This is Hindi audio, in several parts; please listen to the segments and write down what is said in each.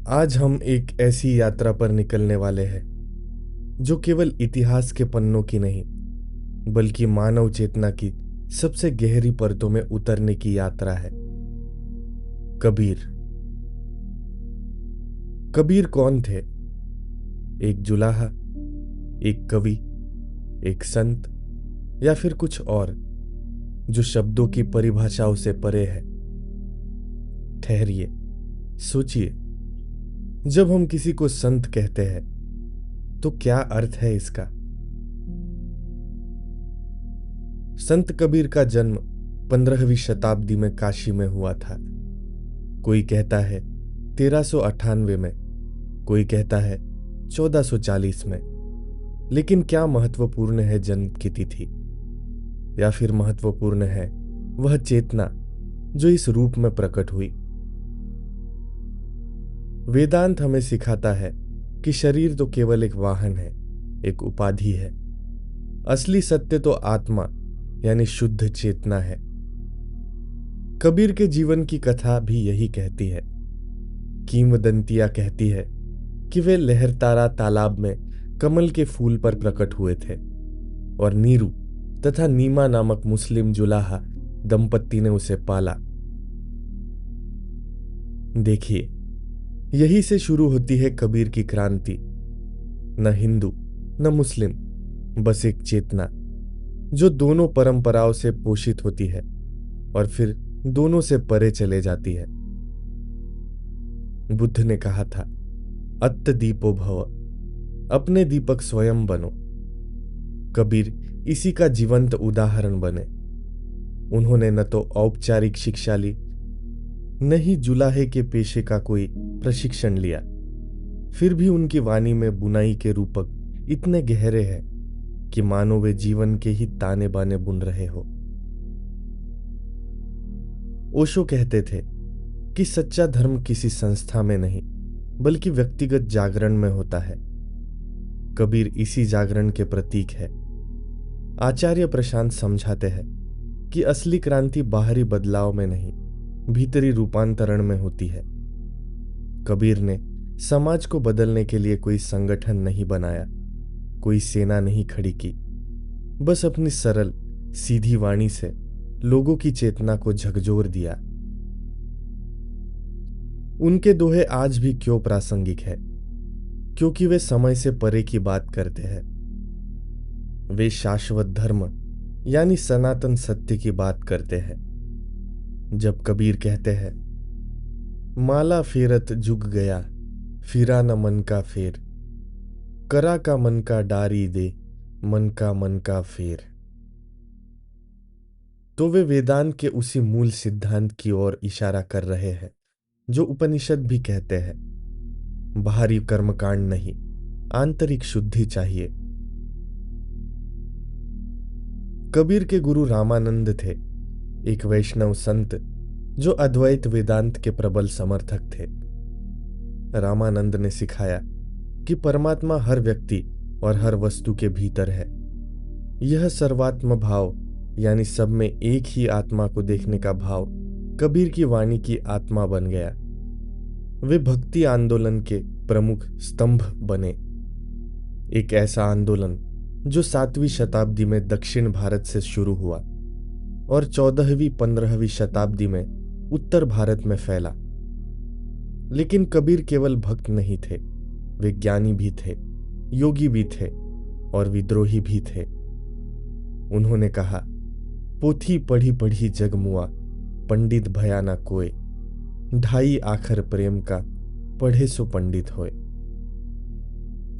आज हम एक ऐसी यात्रा पर निकलने वाले हैं जो केवल इतिहास के पन्नों की नहीं बल्कि मानव चेतना की सबसे गहरी परतों में उतरने की यात्रा है। कबीर। कबीर कौन थे? एक जुलाहा, एक कवि, एक संत, या फिर कुछ और जो शब्दों की परिभाषाओं से परे है? ठहरिए, सोचिए। जब हम किसी को संत कहते हैं तो क्या अर्थ है इसका? संत कबीर का जन्म 15वीं शताब्दी में काशी में हुआ था। कोई कहता है 1398 में, कोई कहता है 1440 में। लेकिन क्या महत्वपूर्ण है जन्म की तिथि, या फिर महत्वपूर्ण है वह चेतना जो इस रूप में प्रकट हुई? वेदांत हमें सिखाता है कि शरीर तो केवल एक वाहन है, एक उपाधि है। असली सत्य तो आत्मा यानी शुद्ध चेतना है। कबीर के जीवन की कथा भी यही कहती है। किंवदंतियां कहती है कि वे लहरतारा तालाब में कमल के फूल पर प्रकट हुए थे और नीरू तथा नीमा नामक मुस्लिम जुलाहा दंपत्ति ने उसे पाला। देखिए, यही से शुरू होती है कबीर की क्रांति। न हिंदू न मुस्लिम, बस एक चेतना जो दोनों परंपराओं से पोषित होती है और फिर दोनों से परे चले जाती है। बुद्ध ने कहा था, अत्त दीपो भव, अपने दीपक स्वयं बनो। कबीर इसी का जीवंत उदाहरण बने। उन्होंने न तो औपचारिक शिक्षा ली, न ही जुलाहे के पेशे का कोई प्रशिक्षण लिया। फिर भी उनकी वाणी में बुनाई के रूपक इतने गहरे हैं कि मानो वे जीवन के ही ताने बाने बुन रहे हो। ओशो कहते थे कि सच्चा धर्म किसी संस्था में नहीं बल्कि व्यक्तिगत जागरण में होता है। कबीर इसी जागरण के प्रतीक है। आचार्य प्रशांत समझाते हैं कि असली क्रांति बाहरी बदलाव में नहीं, भीतरी रूपांतरण में होती है। कबीर ने समाज को बदलने के लिए कोई संगठन नहीं बनाया, कोई सेना नहीं खड़ी की, बस अपनी सरल सीधी वाणी से लोगों की चेतना को झकझोर दिया। उनके दोहे आज भी क्यों प्रासंगिक है? क्योंकि वे समय से परे की बात करते हैं। वे शाश्वत धर्म यानी सनातन सत्य की बात करते हैं। जब कबीर कहते हैं, माला फेरत जुग गया, फिरा न मन का फेर, करा का मन का डारी दे, मन का फेर, तो वे वेदांत के उसी मूल सिद्धांत की ओर इशारा कर रहे हैं जो उपनिषद भी कहते हैं। बाहरी कर्मकांड नहीं, आंतरिक शुद्धि चाहिए। कबीर के गुरु रामानंद थे, एक वैष्णव संत जो अद्वैत वेदांत के प्रबल समर्थक थे। रामानंद ने सिखाया कि परमात्मा हर व्यक्ति और हर वस्तु के भीतर है। यह सर्वात्म भाव यानी सब में एक ही आत्मा को देखने का भाव कबीर की वाणी की आत्मा बन गया। वे भक्ति आंदोलन के प्रमुख स्तंभ बने। एक ऐसा आंदोलन जो 7वीं शताब्दी में दक्षिण भारत से शुरू हुआ और 14वीं-15वीं शताब्दी में उत्तर भारत में फैला। लेकिन कबीर केवल भक्त नहीं थे, वे ज्ञानी भी थे, योगी भी थे और विद्रोही भी थे। उन्होंने कहा, पोथी पढ़ी पढ़ी जग मुआ, पंडित भया ना कोय, ढाई आखर प्रेम का, पढ़े सो पंडित होए।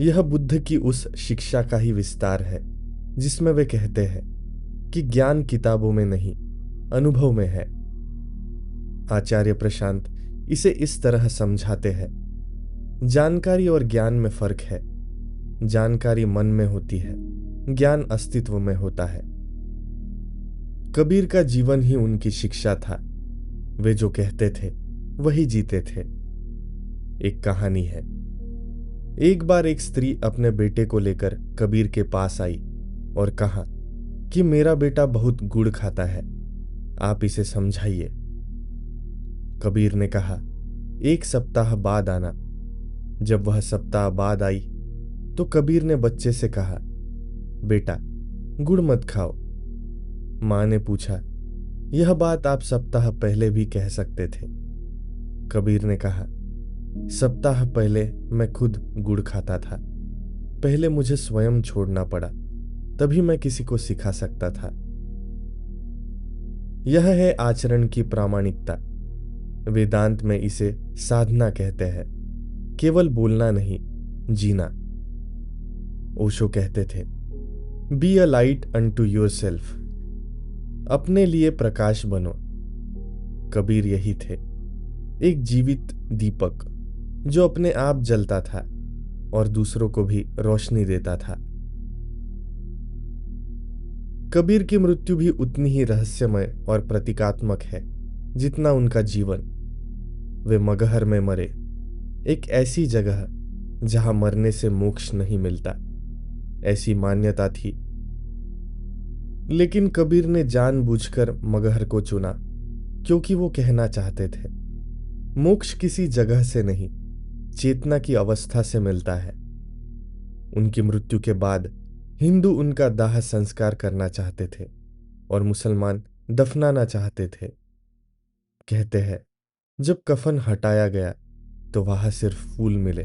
यह बुद्ध की उस शिक्षा का ही विस्तार है जिसमें वे कहते हैं कि ज्ञान किताबों में नहीं, अनुभव में है। आचार्य प्रशांत इसे इस तरह समझाते हैं, जानकारी और ज्ञान में फर्क है। जानकारी मन में होती है, ज्ञान अस्तित्व में होता है। कबीर का जीवन ही उनकी शिक्षा था। वे जो कहते थे वही जीते थे। एक कहानी है। एक बार एक स्त्री अपने बेटे को लेकर कबीर के पास आई और कहा कि मेरा बेटा बहुत गुड़ खाता है, आप इसे समझाइए। कबीर ने कहा, 1 सप्ताह बाद आना, जब वह सप्ताह बाद आई तो कबीर ने बच्चे से कहा, बेटा गुड़ मत खाओ। माँ ने पूछा, यह बात आप सप्ताह पहले भी कह सकते थे। कबीर ने कहा, सप्ताह पहले मैं खुद गुड़ खाता था। पहले मुझे स्वयं छोड़ना पड़ा, तभी मैं किसी को सिखा सकता था। यह है आचरण की प्रामाणिकता। वेदांत में इसे साधना कहते हैं, केवल बोलना नहीं, जीना। ओशो कहते थे, be a light unto yourself. अपने लिए प्रकाश बनो। कबीर यही थे, एक जीवित दीपक जो अपने आप जलता था और दूसरों को भी रोशनी देता था। कबीर की मृत्यु भी उतनी ही रहस्यमय और प्रतीकात्मक है जितना उनका जीवन। वे मगहर में मरे, एक ऐसी जगह जहां मरने से मोक्ष नहीं मिलता, ऐसी मान्यता थी। लेकिन कबीर ने जानबूझकर मगहर को चुना क्योंकि वो कहना चाहते थे, मोक्ष किसी जगह से नहीं, चेतना की अवस्था से मिलता है। उनकी मृत्यु के बाद हिंदू उनका दाह संस्कार करना चाहते थे और मुसलमान दफनाना चाहते थे। कहते हैं, जब कफन हटाया गया तो वहां सिर्फ फूल मिले।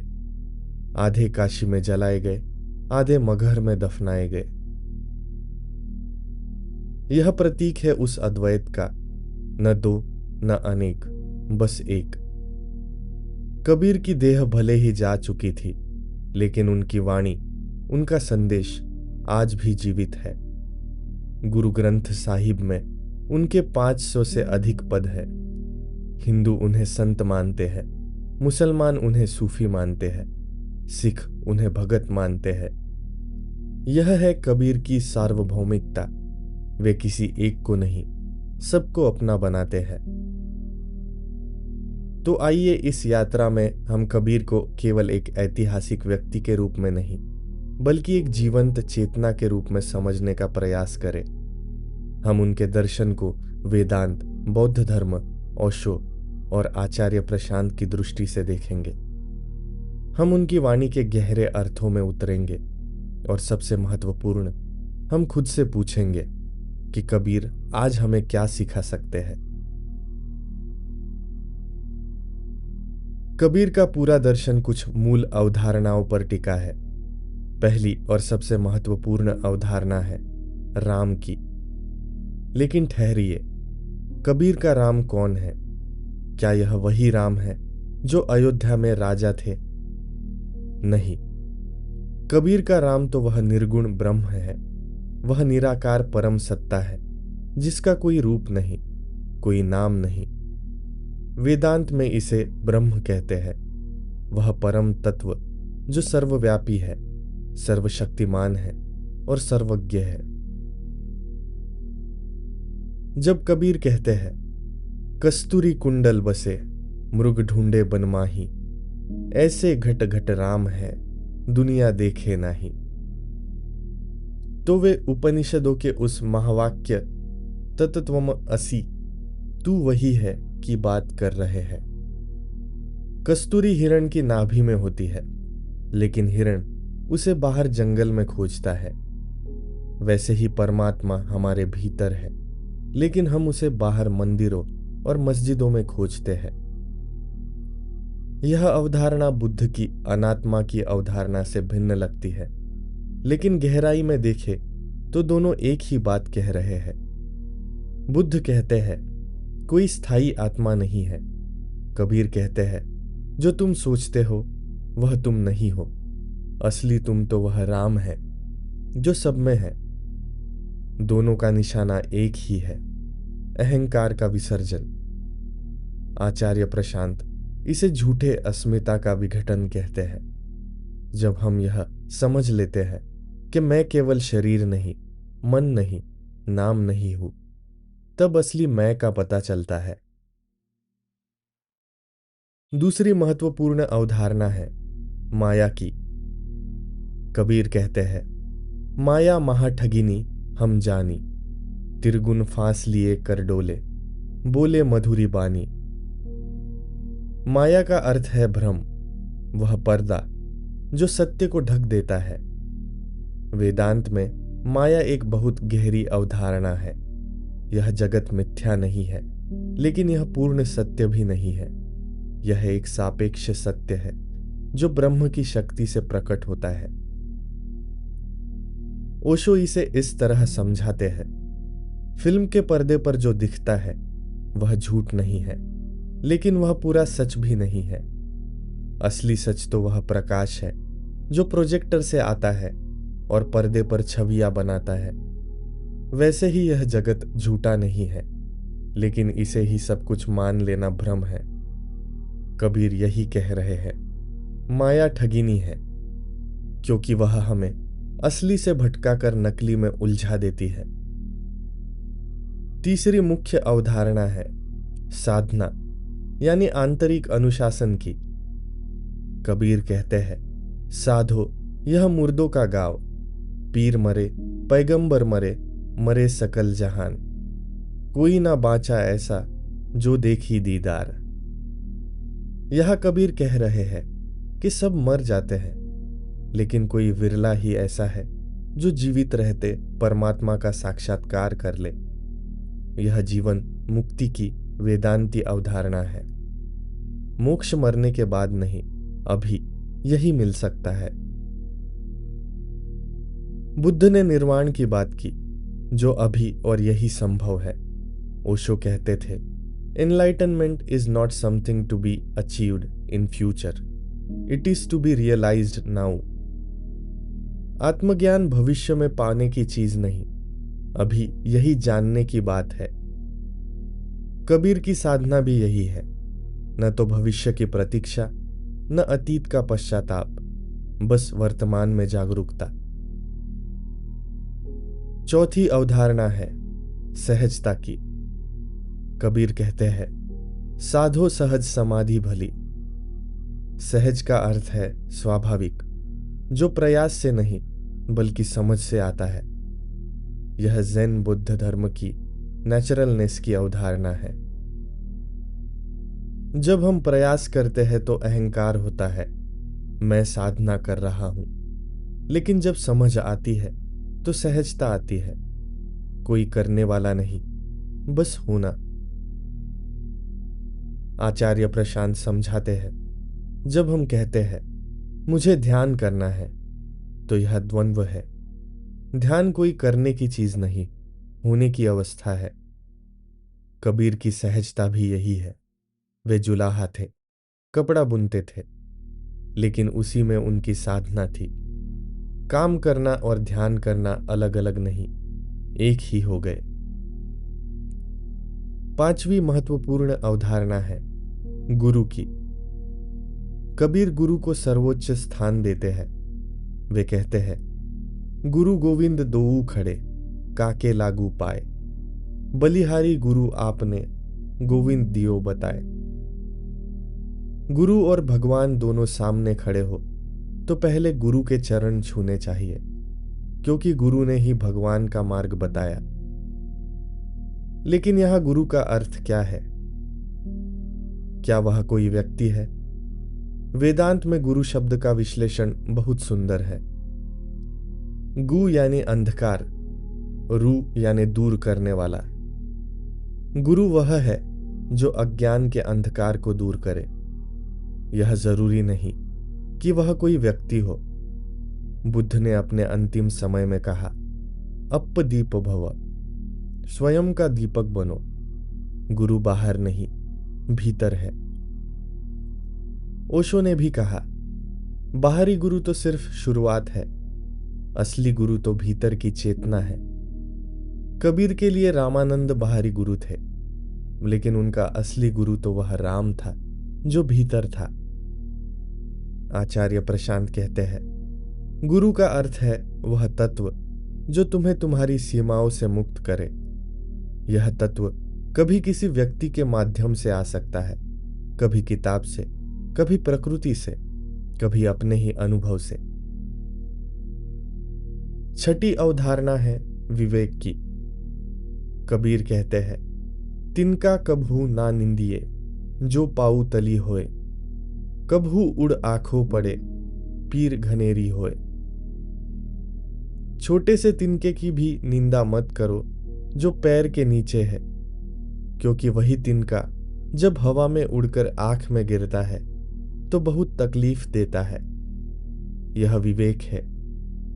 आधे काशी में जलाए गए, आधे मगहर में दफनाए गए। यह प्रतीक है उस अद्वैत का, न दो न अनेक, बस एक। कबीर की देह भले ही जा चुकी थी, लेकिन उनकी वाणी, उनका संदेश आज भी जीवित है। गुरु ग्रंथ साहिब में उनके 500 से अधिक पद है। हिंदू उन्हें संत मानते हैं, मुसलमान उन्हें सूफी मानते हैं, सिख उन्हें भगत मानते हैं। यह है कबीर की सार्वभौमिकता। वे किसी एक को नहीं, सबको अपना बनाते हैं। तो आइए इस यात्रा में हम कबीर को केवल एक ऐतिहासिक व्यक्ति के रूप में नहीं, बल्कि एक जीवंत चेतना के रूप में समझने का प्रयास करें। हम उनके दर्शन को वेदांत, बौद्ध धर्म, ओशो और आचार्य प्रशांत की दृष्टि से देखेंगे। हम उनकी वाणी के गहरे अर्थों में उतरेंगे और सबसे महत्वपूर्ण, हम खुद से पूछेंगे कि कबीर आज हमें क्या सिखा सकते हैं। कबीर का पूरा दर्शन कुछ मूल अवधारणाओं पर टिका है। पहली और सबसे महत्वपूर्ण अवधारणा है राम की। लेकिन ठहरिए, कबीर का राम कौन है? क्या यह वही राम है जो अयोध्या में राजा थे? नहीं, कबीर का राम तो वह निर्गुण ब्रह्म है, वह निराकार परम सत्ता है जिसका कोई रूप नहीं, कोई नाम नहीं। वेदांत में इसे ब्रह्म कहते हैं। वह परम तत्व जो सर्वव्यापी है, सर्वशक्तिमान है और सर्वज्ञ है। जब कबीर कहते हैं, कस्तूरी कुंडल बसे मृग ढूंढे बनमाही, ऐसे घट घट राम है दुनिया देखे नाही, तो वे उपनिषदों के उस महावाक्य तत्त्वम असि, तू वही है की बात कर रहे हैं। कस्तूरी हिरण की नाभि में होती है, लेकिन हिरण उसे बाहर जंगल में खोजता है। वैसे ही परमात्मा हमारे भीतर है, लेकिन हम उसे बाहर मंदिरों और मस्जिदों में खोजते हैं। यह अवधारणा बुद्ध की अनात्मा की अवधारणा से भिन्न लगती है, लेकिन गहराई में देखें तो दोनों एक ही बात कह रहे हैं। बुद्ध कहते हैं, कोई स्थायी आत्मा नहीं है। कबीर कहते हैं, जो तुम सोचते हो वह तुम नहीं हो, असली तुम तो वह राम है जो सब में है। दोनों का निशाना एक ही है, अहंकार का विसर्जन। आचार्य प्रशांत इसे झूठे अस्मिता का विघटन कहते हैं। जब हम यह समझ लेते हैं कि मैं केवल शरीर नहीं, मन नहीं, नाम नहीं हूं, तब असली मैं का पता चलता है। दूसरी महत्वपूर्ण अवधारणा है माया की। कबीर कहते हैं, माया महाठगिनी हम जानी, तिरगुन फांस लिए कर डोले, बोले मधुरी बानी। माया का अर्थ है भ्रम, वह पर्दा जो सत्य को ढक देता है। वेदांत में माया एक बहुत गहरी अवधारणा है। यह जगत मिथ्या नहीं है, लेकिन यह पूर्ण सत्य भी नहीं है। यह एक सापेक्ष सत्य है जो ब्रह्म की शक्ति से प्रकट होता है। ओशो इसे इस तरह समझाते हैं, फिल्म के पर्दे पर जो दिखता है वह झूठ नहीं है, लेकिन वह पूरा सच भी नहीं है। असली सच तो वह प्रकाश है जो प्रोजेक्टर से आता है और पर्दे पर छवियां बनाता है। वैसे ही यह जगत झूठा नहीं है, लेकिन इसे ही सब कुछ मान लेना भ्रम है। कबीर यही कह रहे हैं, माया ठगिनी है, क्योंकि वह हमें असली से भटकाकर नकली में उलझा देती है। तीसरी मुख्य अवधारणा है साधना, यानी आंतरिक अनुशासन की। कबीर कहते हैं, साधो यह मुर्दों का गाँव, पीर मरे पैगंबर मरे, मरे सकल जहान, कोई ना बाचा ऐसा जो देखी दीदार। यह कबीर कह रहे हैं कि सब मर जाते हैं, लेकिन कोई विरला ही ऐसा है जो जीवित रहते परमात्मा का साक्षात्कार कर ले। यह जीवन मुक्ति की वेदांती अवधारणा है। मोक्ष मरने के बाद नहीं, अभी यही मिल सकता है। बुद्ध ने निर्वाण की बात की, जो अभी और यही संभव है। ओशो कहते थे, enlightenment is not something to be achieved in future, it is to be realised now. आत्मज्ञान भविष्य में पाने की चीज नहीं, अभी यही जानने की बात है। कबीर की साधना भी यही है, न तो भविष्य की प्रतीक्षा, न अतीत का पश्चाताप, बस वर्तमान में जागरूकता। चौथी अवधारणा है सहजता की। कबीर कहते हैं, साधो सहज समाधि भली। सहज का अर्थ है स्वाभाविक, जो प्रयास से नहीं बल्कि समझ से आता है। यह ज़ेन बुद्ध धर्म की नेचुरलनेस की अवधारणा है। जब हम प्रयास करते हैं तो अहंकार होता है, मैं साधना कर रहा हूं। लेकिन जब समझ आती है तो सहजता आती है, कोई करने वाला नहीं, बस होना। आचार्य प्रशांत समझाते हैं, जब हम कहते हैं मुझे ध्यान करना है, तो यह द्वंद्व है। ध्यान कोई करने की चीज नहीं, होने की अवस्था है। कबीर की सहजता भी यही है। वे जुलाहा थे, कपड़ा बुनते थे, लेकिन उसी में उनकी साधना थी। काम करना और ध्यान करना अलग अलग नहीं, एक ही हो गए। पांचवी महत्वपूर्ण अवधारणा है गुरु की। कबीर गुरु को सर्वोच्च स्थान देते हैं। वे कहते हैं, गुरु गोविंद दोऊ खड़े, काके लागू पाए, बलिहारी गुरु आपने, गोविंद दियो बताए। गुरु और भगवान दोनों सामने खड़े हो तो पहले गुरु के चरण छूने चाहिए, क्योंकि गुरु ने ही भगवान का मार्ग बताया। लेकिन यहां गुरु का अर्थ क्या है? क्या वह कोई व्यक्ति है? वेदांत में गुरु शब्द का विश्लेषण बहुत सुंदर है। गु यानी अंधकार, रु यानी दूर करने वाला। गुरु वह है जो अज्ञान के अंधकार को दूर करे। यह जरूरी नहीं कि वह कोई व्यक्ति हो। बुद्ध ने अपने अंतिम समय में कहा, अप दीप भव, स्वयं का दीपक बनो। गुरु बाहर नहीं, भीतर है। ओशो ने भी कहा, बाहरी गुरु तो सिर्फ शुरुआत है, असली गुरु तो भीतर की चेतना है। कबीर के लिए रामानंद बाहरी गुरु थे, लेकिन उनका असली गुरु तो वह राम था जो भीतर था। आचार्य प्रशांत कहते हैं, गुरु का अर्थ है वह तत्व जो तुम्हें तुम्हारी सीमाओं से मुक्त करे। यह तत्व कभी किसी व्यक्ति के माध्यम से आ सकता है, कभी किताब से, कभी प्रकृति से, कभी अपने ही अनुभव से। छठी अवधारणा है विवेक की। कबीर कहते हैं, तिनका कभू ना निंदिए, जो पाऊ तली होए। कबहू उड़ आँखों पड़े पीर घनेरी होए। छोटे से तिनके की भी निंदा मत करो जो पैर के नीचे है, क्योंकि वही तिनका जब हवा में उड़कर आंख में गिरता है तो बहुत तकलीफ देता है। यह विवेक है,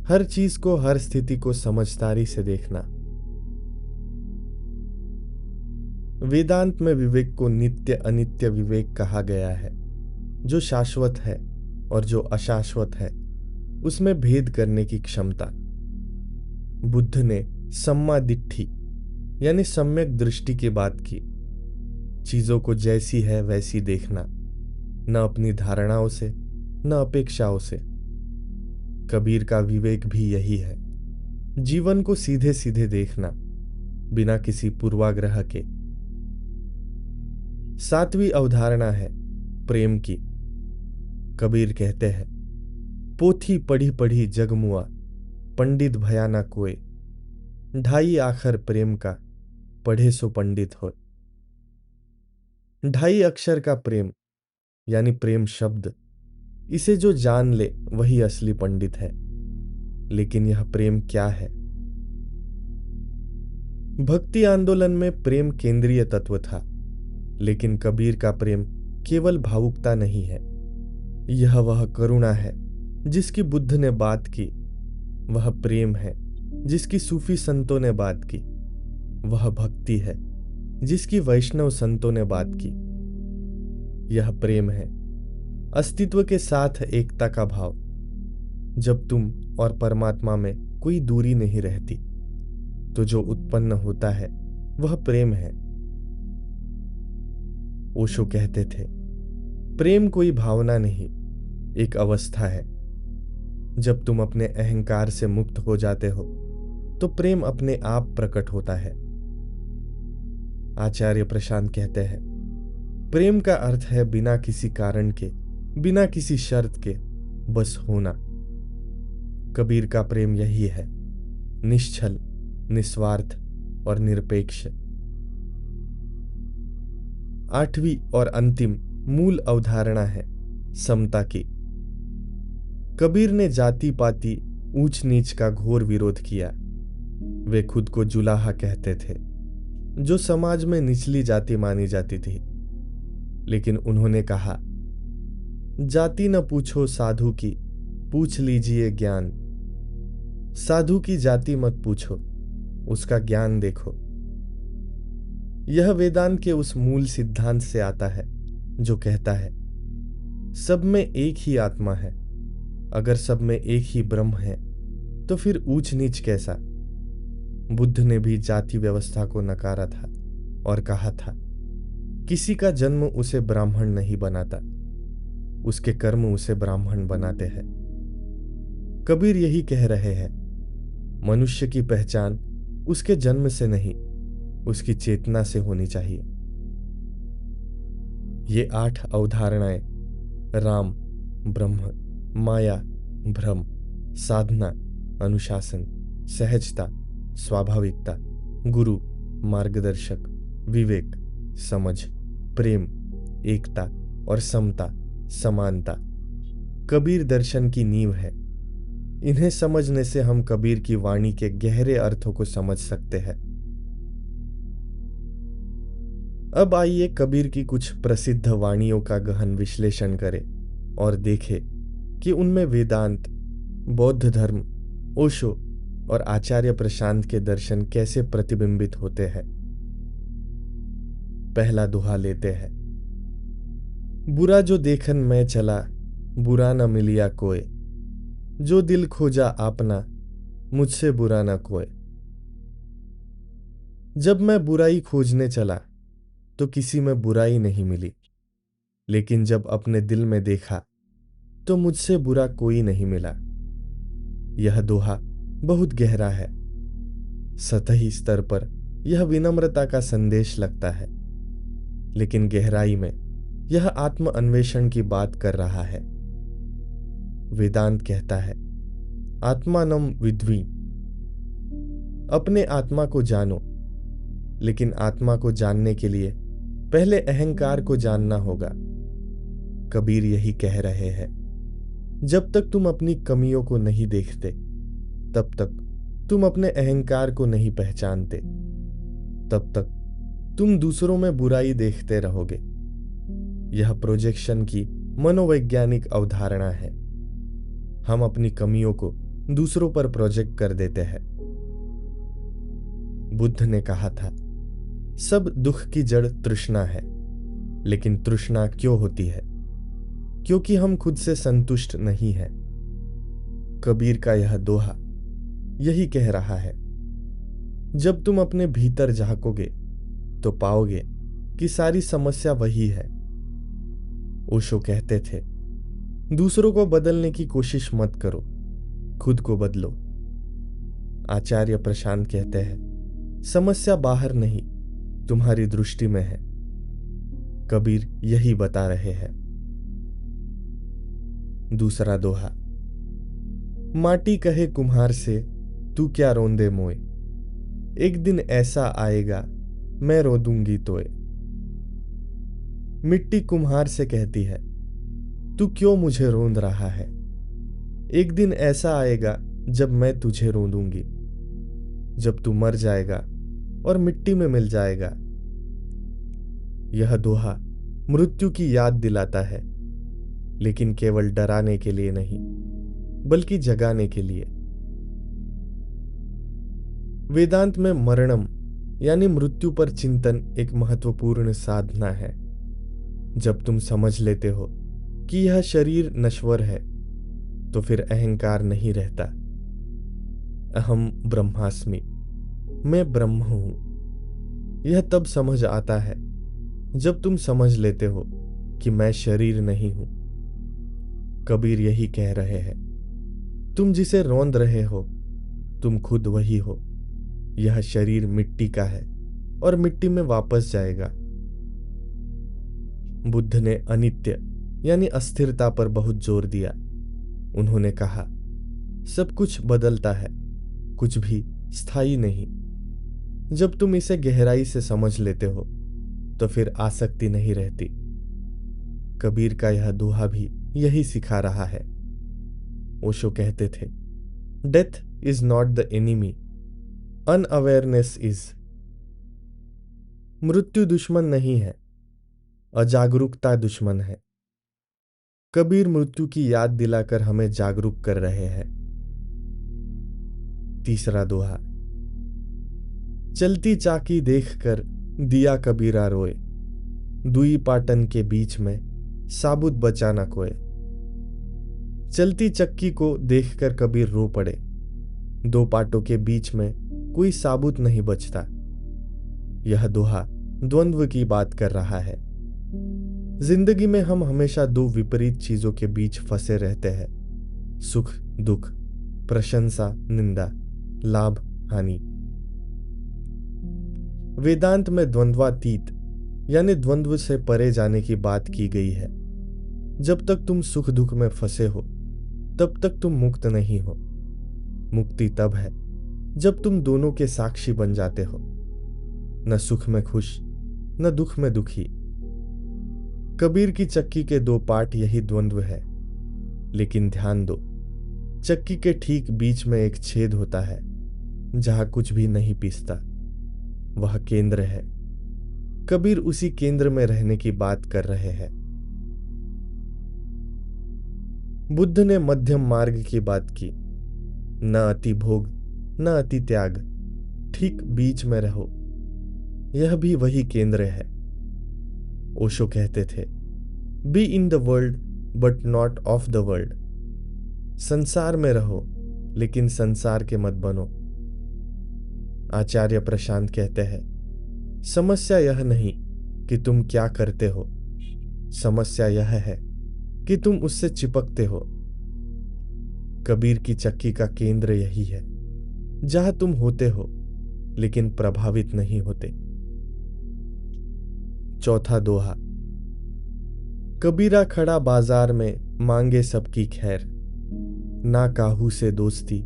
हर चीज को, हर स्थिति को समझदारी से देखना। वेदांत में विवेक को नित्य अनित्य विवेक कहा गया है। जो शाश्वत है और जो अशाश्वत है उसमें भेद करने की क्षमता। बुद्ध ने सम्मा दिट्ठी यानी सम्यक दृष्टि की बात की। चीजों को जैसी है वैसी देखना, न अपनी धारणाओं से न अपेक्षाओं से। कबीर का विवेक भी यही है, जीवन को सीधे सीधे देखना, बिना किसी पूर्वाग्रह के। सातवीं अवधारणा है प्रेम की। कबीर कहते हैं, पोथी पढ़ी पढ़ी जगमुआ, पंडित भया ना कोय। ढाई आखर प्रेम का, पढ़े सो पंडित हो। ढाई अक्षर का प्रेम यानी प्रेम शब्द, इसे जो जान ले वही असली पंडित है। लेकिन यह प्रेम क्या है? भक्ति आंदोलन में प्रेम केंद्रीय तत्व था, लेकिन कबीर का प्रेम केवल भावुकता नहीं है। यह वह करुणा है जिसकी बुद्ध ने बात की, वह प्रेम है जिसकी सूफी संतों ने बात की, वह भक्ति है जिसकी वैष्णव संतों ने बात की। यह प्रेम है अस्तित्व के साथ एकता का भाव, जब तुम और परमात्मा में कोई दूरी नहीं रहती तो जो उत्पन्न होता है वह प्रेम है। ओशो कहते थे, प्रेम कोई भावना नहीं, एक अवस्था है। जब तुम अपने अहंकार से मुक्त हो जाते हो तो प्रेम अपने आप प्रकट होता है। आचार्य प्रशांत कहते हैं, प्रेम का अर्थ है बिना किसी कारण के, बिना किसी शर्त के, बस होना। कबीर का प्रेम यही है, निश्चल, निस्वार्थ और निरपेक्ष। आठवीं और अंतिम मूल अवधारणा है समता की। कबीर ने जाति पाति ऊंच नीच का घोर विरोध किया। वे खुद को जुलाहा कहते थे, जो समाज में निचली जाति मानी जाती थी। लेकिन उन्होंने कहा, जाति न पूछो साधु की, पूछ लीजिए ज्ञान। साधु की जाति मत पूछो, उसका ज्ञान देखो। यह वेदांत के उस मूल सिद्धांत से आता है जो कहता है, सब में एक ही आत्मा है। अगर सब में एक ही ब्रह्म है तो फिर ऊंच नीच कैसा? बुद्ध ने भी जाति व्यवस्था को नकारा था और कहा था, किसी का जन्म उसे ब्राह्मण नहीं बनाता, उसके कर्म उसे ब्राह्मण बनाते हैं। कबीर यही कह रहे हैं, मनुष्य की पहचान उसके जन्म से नहीं, उसकी चेतना से होनी चाहिए। ये 8 अवधारणाएं राम, ब्रह्म, माया, भ्रम, साधना, अनुशासन, सहजता, स्वाभाविकता, गुरु, मार्गदर्शक, विवेक, समझ, प्रेम, एकता और समता, समानता कबीर दर्शन की नींव है। इन्हें समझने से हम कबीर की वाणी के गहरे अर्थों को समझ सकते हैं। अब आइए कबीर की कुछ प्रसिद्ध वाणियों का गहन विश्लेषण करें और देखें कि उनमें वेदांत, बौद्ध धर्म, ओशो और आचार्य प्रशांत के दर्शन कैसे प्रतिबिंबित होते हैं। पहला दोहा लेते हैं, बुरा जो देखन मैं चला, बुरा न मिलिया कोय। जो दिल खोजा आपना, मुझसे बुरा न कोय। जब मैं बुराई खोजने चला तो किसी में बुराई नहीं मिली, लेकिन जब अपने दिल में देखा तो मुझसे बुरा कोई नहीं मिला। यह दोहा बहुत गहरा है। सतही स्तर पर यह विनम्रता का संदेश लगता है, लेकिन गहराई में यह आत्म अन्वेषण की बात कर रहा है। वेदांत कहता है, आत्मानम विद्वी, अपने आत्मा को जानो, लेकिन आत्मा को जानने के लिए पहले अहंकार को जानना होगा। कबीर यही कह रहे हैं, जब तक तुम अपनी कमियों को नहीं देखते, तब तक तुम अपने अहंकार को नहीं पहचानते, तब तक तुम दूसरों में बुराई देखते रहोगे। यह प्रोजेक्शन की मनोवैज्ञानिक अवधारणा है। हम अपनी कमियों को दूसरों पर प्रोजेक्ट कर देते हैं। बुद्ध ने कहा था, सब दुख की जड़ तृष्णा है। लेकिन तृष्णा क्यों होती है? क्योंकि हम खुद से संतुष्ट नहीं हैं। कबीर का यह दोहा यही कह रहा है। जब तुम अपने भीतर झांकोगे तो पाओगे कि सारी समस्या वही है। ओशो कहते थे, दूसरों को बदलने की कोशिश मत करो, खुद को बदलो। आचार्य प्रशांत कहते हैं, समस्या बाहर नहीं, तुम्हारी दृष्टि में है। कबीर यही बता रहे हैं। दूसरा दोहा, माटी कहे कुम्हार से, तू क्या रोंदे मोए, एक दिन ऐसा आएगा मैं रो दूंगी तोए। मिट्टी कुम्हार से कहती है, तू क्यों मुझे रोंद रहा है, एक दिन ऐसा आएगा जब मैं तुझे रोंदूंगी, जब तू मर जाएगा और मिट्टी में मिल जाएगा। यह दोहा मृत्यु की याद दिलाता है, लेकिन केवल डराने के लिए नहीं, बल्कि जगाने के लिए। वेदांत में मरणम यानी मृत्यु पर चिंतन एक महत्वपूर्ण साधना है। जब तुम समझ लेते हो कि यह शरीर नश्वर है, तो फिर अहंकार नहीं रहता। अहम ब्रह्मास्मि, मैं ब्रह्म हूं। यह तब समझ आता है जब तुम समझ लेते हो कि मैं शरीर नहीं हूं। कबीर यही कह रहे हैं, तुम जिसे रौंद रहे हो तुम खुद वही हो। यह शरीर मिट्टी का है और मिट्टी में वापस जाएगा। बुद्ध ने अनित्य यानी अस्थिरता पर बहुत जोर दिया। उन्होंने कहा, सब कुछ बदलता है, कुछ भी स्थायी नहीं। जब तुम इसे गहराई से समझ लेते हो तो फिर आसक्ति नहीं रहती। कबीर का यह दोहा भी यही सिखा रहा है। ओशो कहते थे, death is not the enemy, unawareness is. मृत्यु दुश्मन नहीं है, अजागरूकता दुश्मन है। कबीर मृत्यु की याद दिलाकर हमें जागरूक कर रहे हैं। तीसरा दोहा, चलती चाकी देखकर दिया कबीरा रोए, दुई पाटन के बीच में साबुत बचा न कोय। चलती चक्की को देखकर कबीर रो पड़े। दो पाटों के बीच में कोई साबुत नहीं बचता। यह दोहा द्वंद्व की बात कर रहा है। जिंदगी में हम हमेशा दो विपरीत चीजों के बीच फंसे रहते हैं, सुख दुख, प्रशंसा निंदा, लाभ हानि। वेदांत में द्वंद्वातीत यानी द्वंद्व से परे जाने की बात की गई है। जब तक तुम सुख दुख में फंसे हो तब तक तुम मुक्त नहीं हो। मुक्ति तब है जब तुम दोनों के साक्षी बन जाते हो, न सुख में खुश न दुख में दुखी। कबीर की चक्की के दो पार्ट यही द्वंद्व है। लेकिन ध्यान दो, चक्की के ठीक बीच में एक छेद होता है जहां कुछ भी नहीं पिसता, वह केंद्र है। कबीर उसी केंद्र में रहने की बात कर रहे हैं। बुद्ध ने मध्यम मार्ग की बात की, न अति भोग न अति त्याग, ठीक बीच में रहो। यह भी वही केंद्र है। ओशो कहते थे, be in the world but not of the world. संसार में रहो लेकिन संसार के मत बनो। आचार्य प्रशांत कहते हैं, समस्या यह नहीं कि तुम क्या करते हो, समस्या यह है कि तुम उससे चिपकते हो। कबीर की चक्की का केंद्र यही है, जहां तुम होते हो लेकिन प्रभावित नहीं होते। चौथा दोहा, कबीरा खड़ा बाजार में मांगे सबकी खैर, ना काहू से दोस्ती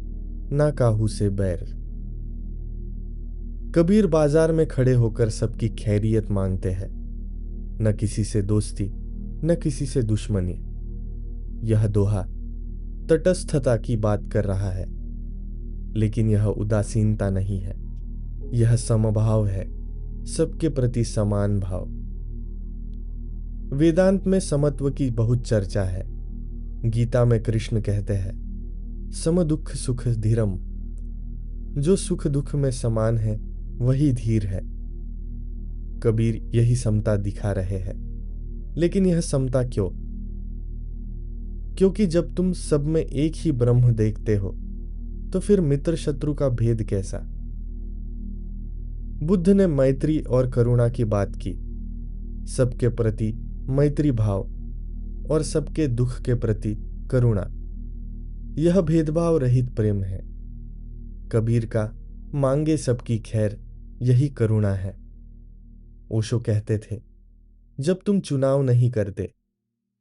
ना काहू से बैर। कबीर बाजार में खड़े होकर सबकी खैरियत मांगते हैं, न किसी से दोस्ती न किसी से दुश्मनी। यह दोहा तटस्थता की बात कर रहा है, लेकिन यह उदासीनता नहीं है। यह समभाव है, सबके प्रति समान भाव। वेदांत में समत्व की बहुत चर्चा है। गीता में कृष्ण कहते हैं, सम दुख सुख धीरम। जो सुख दुख में समान है वही धीर है। कबीर यही समता दिखा रहे हैं। लेकिन यह समता क्यों? क्योंकि जब तुम सब में एक ही ब्रह्म देखते हो तो फिर मित्र शत्रु का भेद कैसा? बुद्ध ने मैत्री और करुणा की बात की। सबके प्रति मैत्री भाव और सबके दुख के प्रति करुणा, यह भेदभाव रहित प्रेम है। कबीर का मांगे सबकी खैर यही करुणा है। ओशो कहते थे, जब तुम चुनाव नहीं करते,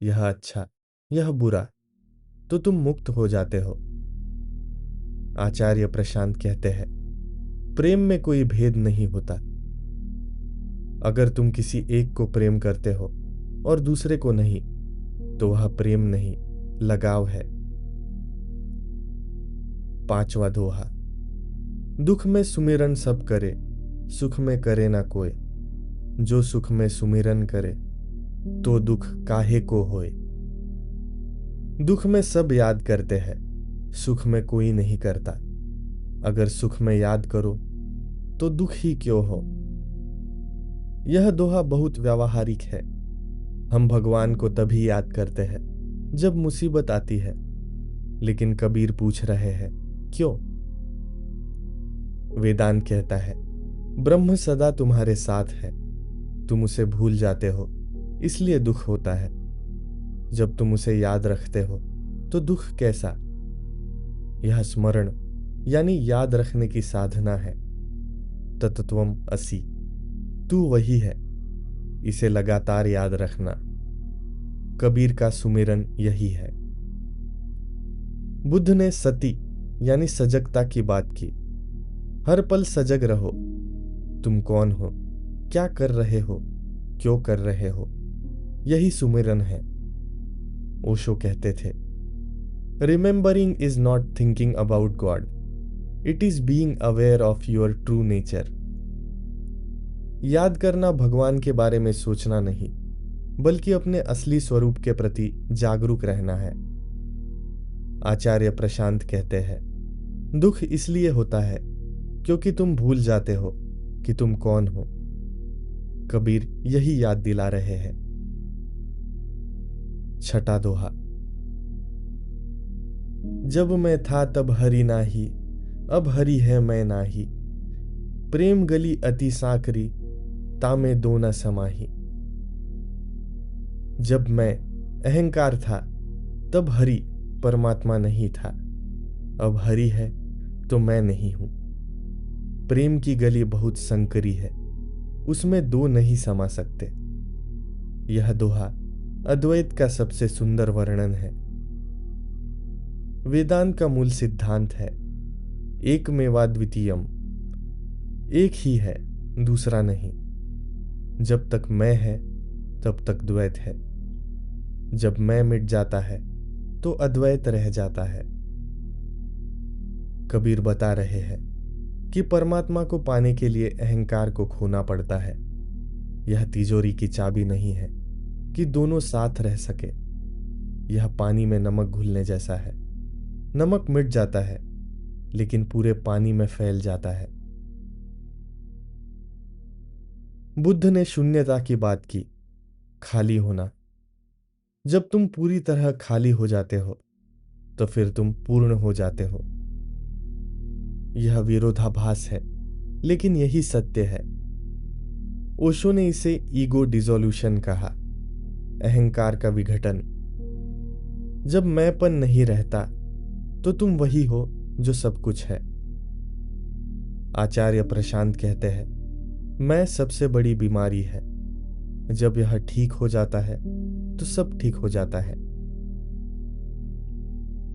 यह अच्छा यह बुरा, तो तुम मुक्त हो जाते हो। आचार्य प्रशांत कहते हैं, प्रेम में कोई भेद नहीं होता। अगर तुम किसी एक को प्रेम करते हो और दूसरे को नहीं, तो वह प्रेम नहीं, लगाव है। 5वां दोहा, दुख में सुमिरन सब करे, सुख में करे ना कोई। जो सुख में सुमिरन करे, तो दुख काहे को होए। दुख में सब याद करते हैं, सुख में कोई नहीं करता। अगर सुख में याद करो तो दुख ही क्यों हो। यह दोहा बहुत व्यावहारिक है। हम भगवान को तभी याद करते हैं जब मुसीबत आती है, लेकिन कबीर पूछ रहे हैं, क्यों? वेदांत कहता है, ब्रह्म सदा तुम्हारे साथ है, तुम उसे भूल जाते हो, इसलिए दुख होता है। जब तुम उसे याद रखते हो तो दुख कैसा? यह स्मरण यानी याद रखने की साधना है। तत्त्वम असि, तू वही है, इसे लगातार याद रखना। कबीर का सुमिरन यही है। बुद्ध ने सती यानी सजगता की बात की। हर पल सजग रहो। तुम कौन हो, क्या कर रहे हो, क्यों कर रहे हो, यही सुमिरन है। ओशो कहते थे, remembering is not thinking about God, it is being aware of your true nature. याद करना भगवान के बारे में सोचना नहीं, बल्कि अपने असली स्वरूप के प्रति जागरूक रहना है। आचार्य प्रशांत कहते हैं, दुख इसलिए होता है क्योंकि तुम भूल जाते हो कि तुम कौन हो। कबीर यही याद दिला रहे हैं। 6वां दोहा, जब मैं था तब हरि नाही, अब हरि है मैं नाही। प्रेम गली अति साकरी, तामे दो न समाही। जब मैं अहंकार था तब हरि परमात्मा नहीं था, अब हरि है तो मैं नहीं हूं। प्रेम की गली बहुत संकरी है, उसमें दो नहीं समा सकते। यह दोहा अद्वैत का सबसे सुंदर वर्णन है। वेदांत का मूल सिद्धांत है, एक मेवाद्वितीयम, एक ही है, दूसरा नहीं। जब तक मैं है तब तक द्वैत है। जब मैं मिट जाता है तो अद्वैत रह जाता है। कबीर बता रहे हैं कि परमात्मा को पाने के लिए अहंकार को खोना पड़ता है। यह तिजोरी की चाबी नहीं है कि दोनों साथ रह सके। यह पानी में नमक घुलने जैसा है। नमक मिट जाता है, लेकिन पूरे पानी में फैल जाता है। बुद्ध ने शून्यता की बात की, खाली होना। जब तुम पूरी तरह खाली हो जाते हो तो फिर तुम पूर्ण हो जाते हो। यह विरोधाभास है, लेकिन यही सत्य है। ओशो ने इसे ईगो डिसोल्यूशन कहा, अहंकार का विघटन। जब मैंपन नहीं रहता तो तुम वही हो जो सब कुछ है। आचार्य प्रशांत कहते हैं, मैं सबसे बड़ी बीमारी है। जब यह ठीक हो जाता है तो सब ठीक हो जाता है।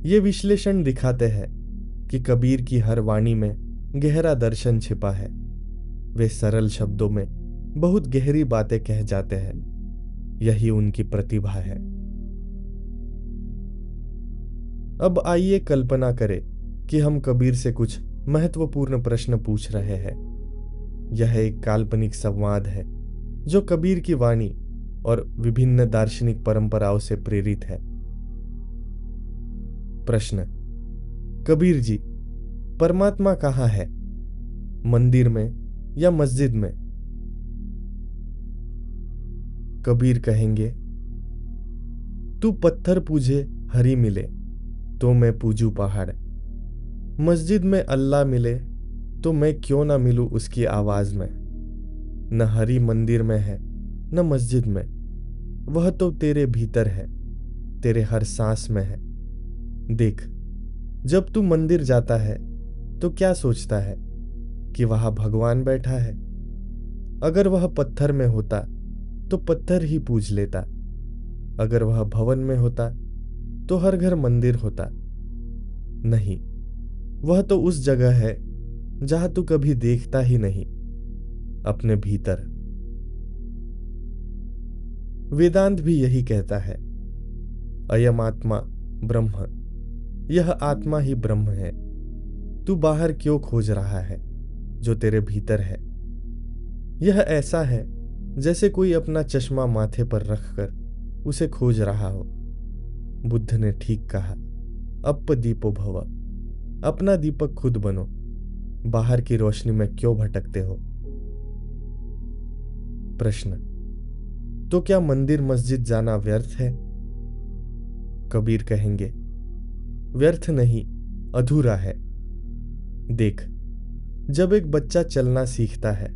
ये विश्लेषण दिखाते हैं कि कबीर की हर वाणी में गहरा दर्शन छिपा है। वे सरल शब्दों में बहुत गहरी बातें कह जाते हैं। यही उनकी प्रतिभा है। अब आइए कल्पना करें कि हम कबीर से कुछ महत्वपूर्ण प्रश्न पूछ रहे हैं। यह एक काल्पनिक संवाद है जो कबीर की वाणी और विभिन्न दार्शनिक परंपराओं से प्रेरित है। प्रश्न: कबीर जी, परमात्मा कहाँ है? मंदिर में या मस्जिद में? कबीर कहेंगे, तू पत्थर पूजे हरी मिले तो मैं पूजू पहाड़। मस्जिद में अल्लाह मिले तो मैं क्यों ना मिलूं उसकी आवाज में। न हरी मंदिर में है न मस्जिद में, वह तो तेरे भीतर है, तेरे हर सांस में है। देख, जब तू मंदिर जाता है तो क्या सोचता है कि वहां भगवान बैठा है। अगर वह पत्थर में होता तो पत्थर ही पूज लेता। अगर वह भवन में होता तो हर घर मंदिर होता। नहीं, वह तो उस जगह है जहां तू कभी देखता ही नहीं, अपने भीतर। वेदांत भी यही कहता है, अयम आत्मा ब्रह्म, यह आत्मा ही ब्रह्म है। तू बाहर क्यों खोज रहा है जो तेरे भीतर है। यह ऐसा है जैसे कोई अपना चश्मा माथे पर रखकर उसे खोज रहा हो। बुद्ध ने ठीक कहा, अप्प दीपो भव, अपना दीपक खुद बनो, बाहर की रोशनी में क्यों भटकते हो। प्रश्न: तो क्या मंदिर मस्जिद जाना व्यर्थ है? कबीर कहेंगे, व्यर्थ नहीं, अधूरा है। देख, जब एक बच्चा चलना सीखता है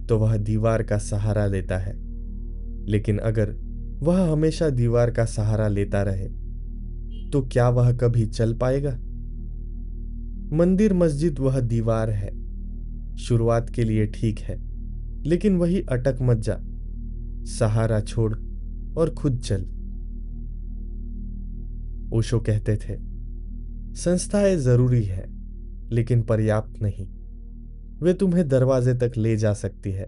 तो वह दीवार का सहारा लेता है, लेकिन अगर वह हमेशा दीवार का सहारा लेता रहे तो क्या वह कभी चल पाएगा? मंदिर मस्जिद वह दीवार है, शुरुआत के लिए ठीक है, लेकिन वही अटक मत जा, सहारा छोड़ और खुद चल। ओशो कहते थे, संस्थाएं जरूरी है लेकिन पर्याप्त नहीं। वे तुम्हें दरवाजे तक ले जा सकती है,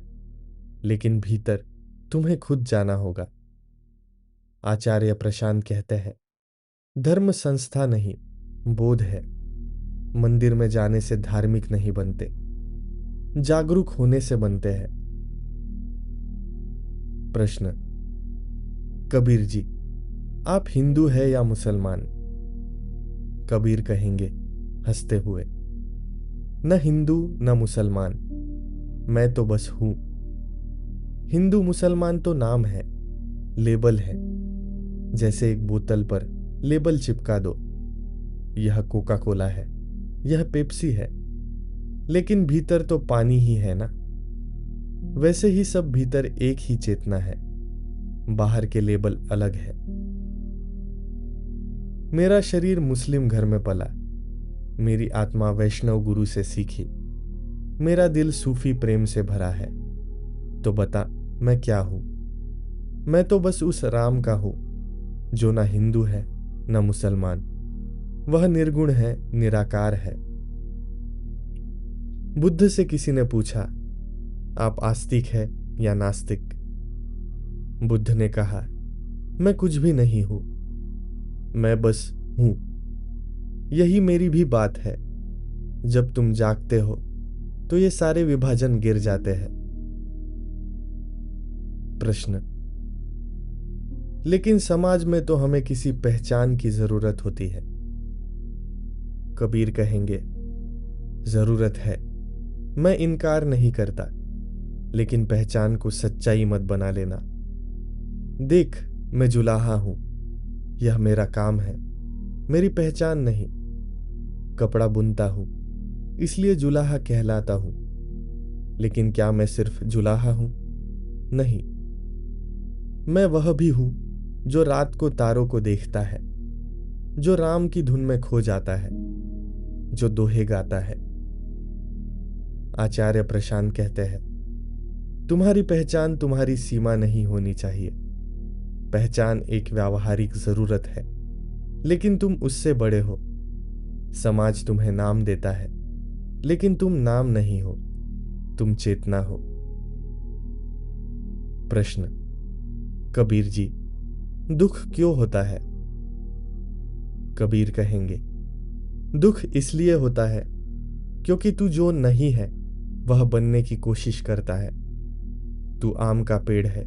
लेकिन भीतर तुम्हें खुद जाना होगा। आचार्य प्रशांत कहते हैं, धर्म संस्था नहीं, बोध है। मंदिर में जाने से धार्मिक नहीं बनते, जागरूक होने से बनते हैं। प्रश्न: कबीर जी, आप हिंदू है या मुसलमान? कबीर कहेंगे हंसते हुए, न हिंदू न मुसलमान, मैं तो बस हूं। हिंदू मुसलमान तो नाम है, लेबल है। जैसे एक बोतल पर लेबल चिपका दो, यह कोका कोला है, यह पेप्सी है, लेकिन भीतर तो पानी ही है ना। वैसे ही सब भीतर एक ही चेतना है, बाहर के लेबल अलग है। मेरा शरीर मुस्लिम घर में पला, मेरी आत्मा वैष्णव गुरु से सीखी, मेरा दिल सूफी प्रेम से भरा है। तो बता मैं क्या हूं? मैं तो बस उस राम का हूं जो ना हिंदू है ना मुसलमान। वह निर्गुण है, निराकार है। बुद्ध से किसी ने पूछा, आप आस्तिक है या नास्तिक? बुद्ध ने कहा, मैं कुछ भी नहीं हूं, मैं बस हूं। यही मेरी भी बात है। जब तुम जागते हो तो ये सारे विभाजन गिर जाते हैं। प्रश्न: लेकिन समाज में तो हमें किसी पहचान की जरूरत होती है। कबीर कहेंगे, जरूरत है, मैं इनकार नहीं करता, लेकिन पहचान को सच्चाई मत बना लेना। देख, मैं जुलाहा हूं, यह मेरा काम है, मेरी पहचान नहीं। कपड़ा बुनता हूं, इसलिए जुलाहा कहलाता हूं, लेकिन क्या मैं सिर्फ जुलाहा हूं? नहीं, मैं वह भी हूं जो रात को तारों को देखता है, जो राम की धुन में खो जाता है, जो दोहे गाता है। आचार्य प्रशांत कहते हैं, तुम्हारी पहचान तुम्हारी सीमा नहीं होनी चाहिए। पहचान एक व्यावहारिक जरूरत है, लेकिन तुम उससे बड़े हो। समाज तुम्हें नाम देता है, लेकिन तुम नाम नहीं हो, तुम चेतना हो। प्रश्न: कबीर जी, दुख क्यों होता है? कबीर कहेंगे, दुख इसलिए होता है क्योंकि तू जो नहीं है वह बनने की कोशिश करता है। तू आम का पेड़ है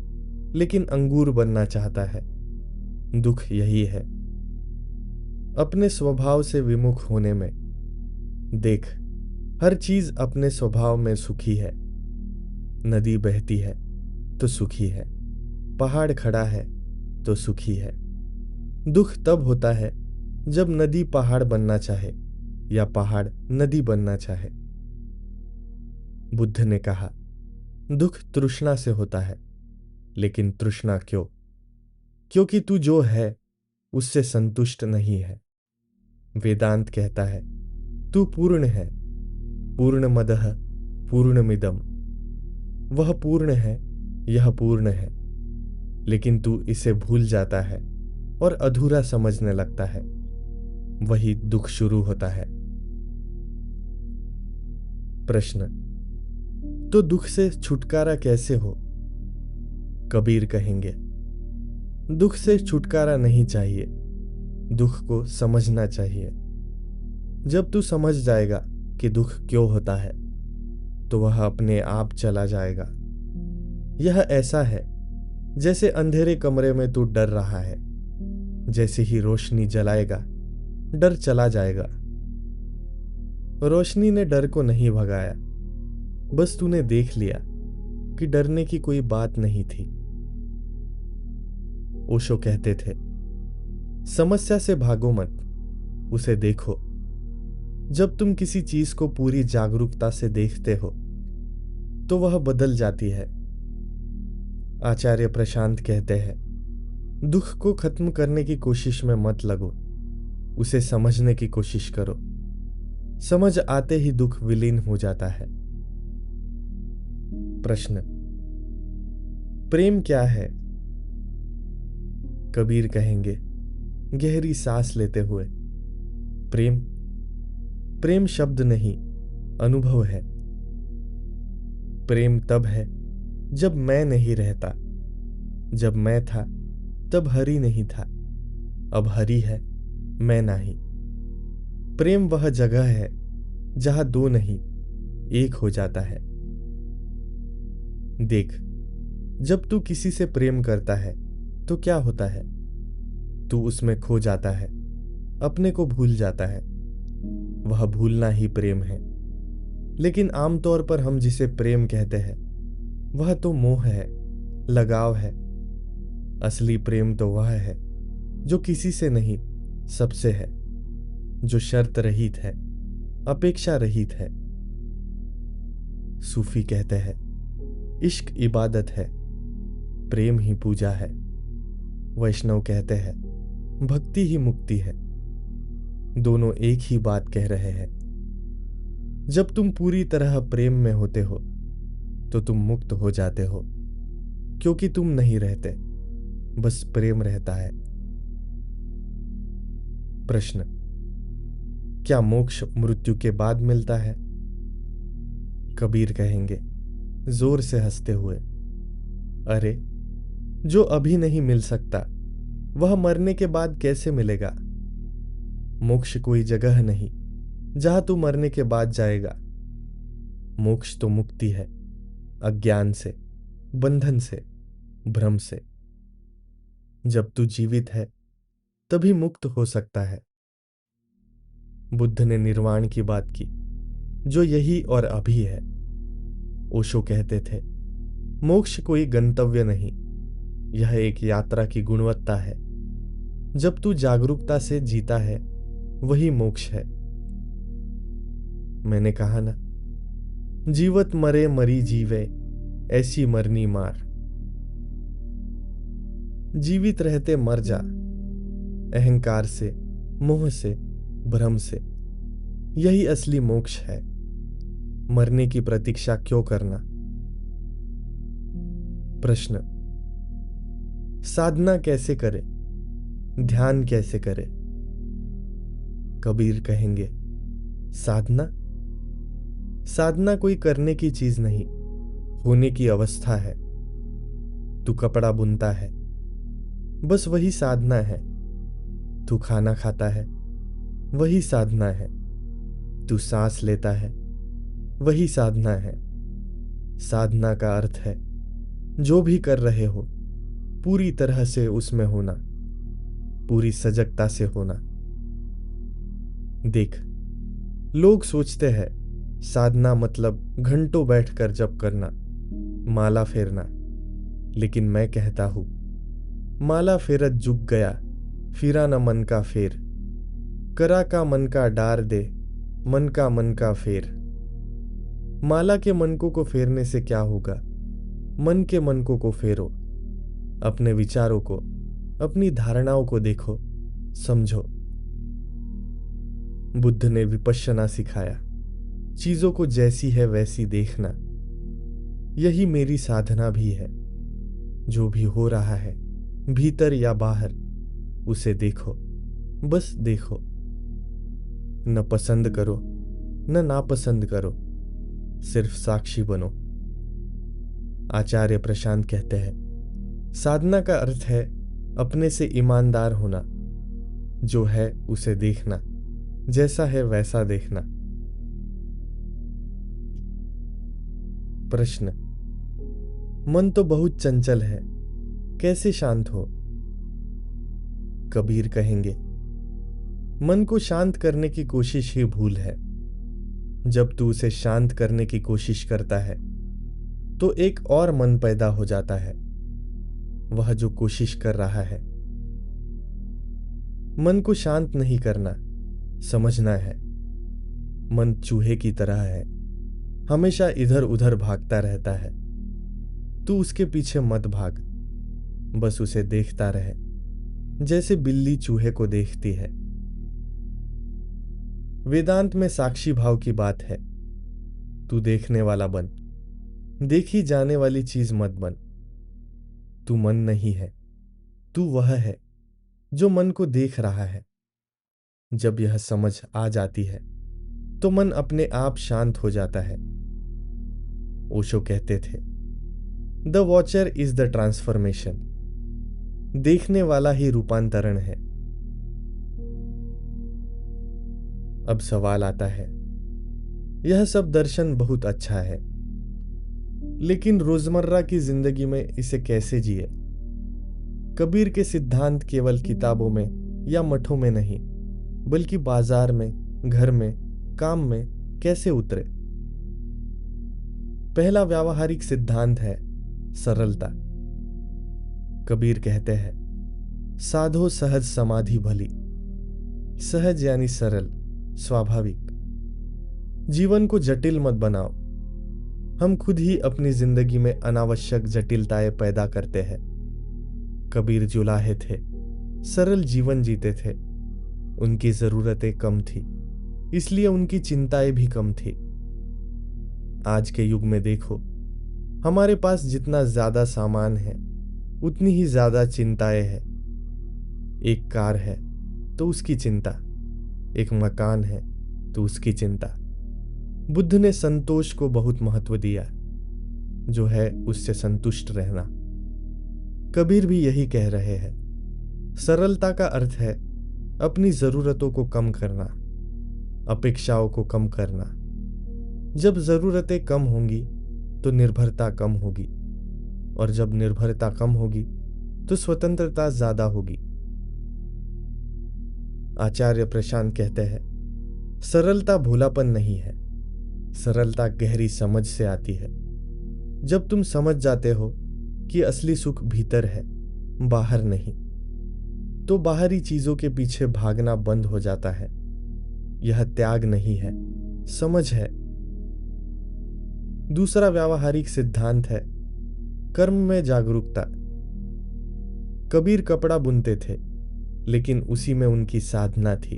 लेकिन अंगूर बनना चाहता है। दुख यही है, अपने स्वभाव से विमुख होने में। देख, हर चीज अपने स्वभाव में सुखी है। नदी बहती है तो सुखी है, पहाड़ खड़ा है तो सुखी है। दुख तब होता है जब नदी पहाड़ बनना चाहे या पहाड़ नदी बनना चाहे। बुद्ध ने कहा, दुख तृष्णा से होता है, लेकिन तृष्णा क्यों? क्योंकि तू जो है उससे संतुष्ट नहीं है। वेदांत कहता है, तू पूर्ण है, पूर्णमदः पूर्णमिदम्। वह पूर्ण है, यह पूर्ण है, लेकिन तू इसे भूल जाता है और अधूरा समझने लगता है। वही दुख शुरू होता है। प्रश्न, तो दुख से छुटकारा कैसे हो? कबीर कहेंगे, दुख से छुटकारा नहीं चाहिए, दुख को समझना चाहिए। जब तू समझ जाएगा कि दुख क्यों होता है तो वह अपने आप चला जाएगा। यह ऐसा है जैसे अंधेरे कमरे में तू डर रहा है। जैसे ही रोशनी जलाएगा डर चला जाएगा। रोशनी ने डर को नहीं भगाया, बस तूने देख लिया कि डरने की कोई बात नहीं थी। ओशो कहते थे, समस्या से भागो मत, उसे देखो। जब तुम किसी चीज को पूरी जागरूकता से देखते हो तो वह बदल जाती है। आचार्य प्रशांत कहते हैं, दुख को खत्म करने की कोशिश में मत लगो, उसे समझने की कोशिश करो। समझ आते ही दुख विलीन हो जाता है। प्रश्न, प्रेम क्या है? कबीर कहेंगे, गहरी सांस लेते हुए, प्रेम प्रेम शब्द नहीं, अनुभव है। प्रेम तब है जब मैं नहीं रहता। जब मैं था तब हरि नहीं था, अब हरि है, मैं नहीं। प्रेम वह जगह है जहां दो नहीं, एक हो जाता है। देख, जब तू किसी से प्रेम करता है तो क्या होता है? तू उसमें खो जाता है, अपने को भूल जाता है। वह भूलना ही प्रेम है। लेकिन आमतौर पर हम जिसे प्रेम कहते हैं वह तो मोह है, लगाव है। असली प्रेम तो वह है जो किसी से नहीं, सबसे है, जो शर्त रहित है, अपेक्षा रहित है। सूफी कहते हैं, इश्क इबादत है, प्रेम ही पूजा है। वैष्णव कहते हैं, भक्ति ही मुक्ति है। दोनों एक ही बात कह रहे हैं। जब तुम पूरी तरह प्रेम में होते हो तो तुम मुक्त हो जाते हो, क्योंकि तुम नहीं रहते, बस प्रेम रहता है। प्रश्न, क्या मोक्ष मृत्यु के बाद मिलता है? कबीर कहेंगे, जोर से हंसते हुए, अरे, जो अभी नहीं मिल सकता वह मरने के बाद कैसे मिलेगा? मोक्ष कोई जगह नहीं जहां तू मरने के बाद जाएगा। मोक्ष तो मुक्ति है, अज्ञान से, बंधन से, भ्रम से। जब तू जीवित है तभी मुक्त हो सकता है। बुद्ध ने निर्वाण की बात की, जो यही और अभी है। ओशो कहते थे, मोक्ष कोई गंतव्य नहीं, यह एक यात्रा की गुणवत्ता है। जब तू जागरूकता से जीता है वही मोक्ष है। मैंने कहा ना, जीवत मरे मरी जीवे, ऐसी मरनी मार। जीवित रहते मर जा, अहंकार से, मोह से, भ्रम से। यही असली मोक्ष है। मरने की प्रतीक्षा क्यों करना? प्रश्न, साधना कैसे करे, ध्यान कैसे करे? कबीर कहेंगे, साधना साधना कोई करने की चीज नहीं, होने की अवस्था है। तू कपड़ा बुनता है, बस वही साधना है। तू खाना खाता है, वही साधना है। तू सांस लेता है, वही साधना है। साधना का अर्थ है जो भी कर रहे हो पूरी तरह से उसमें होना, पूरी सजगता से होना। देख, लोग सोचते हैं साधना मतलब घंटों बैठकर जप करना, माला फेरना। लेकिन मैं कहता हूं, माला फेरत जुग गया, फिरा न मन का फेर। करा का मन का डार दे, मन का फेर। माला के मनकों को फेरने से क्या होगा? मन के मनकों को फेरो। अपने विचारों को, अपनी धारणाओं को देखो, समझो। बुद्ध ने विपश्यना सिखाया, चीजों को जैसी है वैसी देखना। यही मेरी साधना भी है। जो भी हो रहा है भीतर या बाहर, उसे देखो, बस देखो। न पसंद करो न नापसंद करो, सिर्फ साक्षी बनो। आचार्य प्रशांत कहते हैं, साधना का अर्थ है अपने से ईमानदार होना। जो है उसे देखना, जैसा है वैसा देखना। प्रश्न, मन तो बहुत चंचल है, कैसे शांत हो? कबीर कहेंगे, मन को शांत करने की कोशिश ही भूल है। जब तू उसे शांत करने की कोशिश करता है तो एक और मन पैदा हो जाता है, वह जो कोशिश कर रहा है। मन को शांत नहीं करना, समझना है। मन चूहे की तरह है, हमेशा इधर उधर भागता रहता है। तू उसके पीछे मत भाग, बस उसे देखता रहे, जैसे बिल्ली चूहे को देखती है। वेदांत में साक्षी भाव की बात है। तू देखने वाला बन, देखी जाने वाली चीज मत बन। तू मन नहीं है, तू वह है जो मन को देख रहा है। जब यह समझ आ जाती है तो मन अपने आप शांत हो जाता है। ओशो कहते थे, the watcher is the transformation. देखने वाला ही रूपांतरण है। अब सवाल आता है, यह सब दर्शन बहुत अच्छा है, लेकिन रोजमर्रा की जिंदगी में इसे कैसे जिए? कबीर के सिद्धांत केवल किताबों में या मठों में नहीं, बल्कि बाजार में, घर में, काम में कैसे उतरे? पहला व्यावहारिक सिद्धांत है सरलता। कबीर कहते हैं, साधो सहज समाधि भली। सहज यानी सरल, स्वाभाविक। जीवन को जटिल मत बनाओ। हम खुद ही अपनी जिंदगी में अनावश्यक जटिलताएं पैदा करते हैं। कबीर जुलाहे थे, सरल जीवन जीते थे। उनकी जरूरतें कम थी, इसलिए उनकी चिंताएं भी कम थी। आज के युग में देखो, हमारे पास जितना ज्यादा सामान है उतनी ही ज्यादा चिंताएं हैं। एक कार है तो उसकी चिंता, एक मकान है तो उसकी चिंता। बुद्ध ने संतोष को बहुत महत्व दिया, जो है उससे संतुष्ट रहना। कबीर भी यही कह रहे हैं। सरलता का अर्थ है अपनी जरूरतों को कम करना, अपेक्षाओं को कम करना। जब जरूरतें कम होंगी तो निर्भरता कम होगी, और जब निर्भरता कम होगी तो स्वतंत्रता ज्यादा होगी। आचार्य प्रशांत कहते हैं, सरलता भोलापन नहीं है, सरलता गहरी समझ से आती है। जब तुम समझ जाते हो कि असली सुख भीतर है, बाहर नहीं, तो बाहरी चीजों के पीछे भागना बंद हो जाता है। यह त्याग नहीं है, समझ है। दूसरा व्यावहारिक सिद्धांत है कर्म में जागरूकता। कबीर कपड़ा बुनते थे, लेकिन उसी में उनकी साधना थी।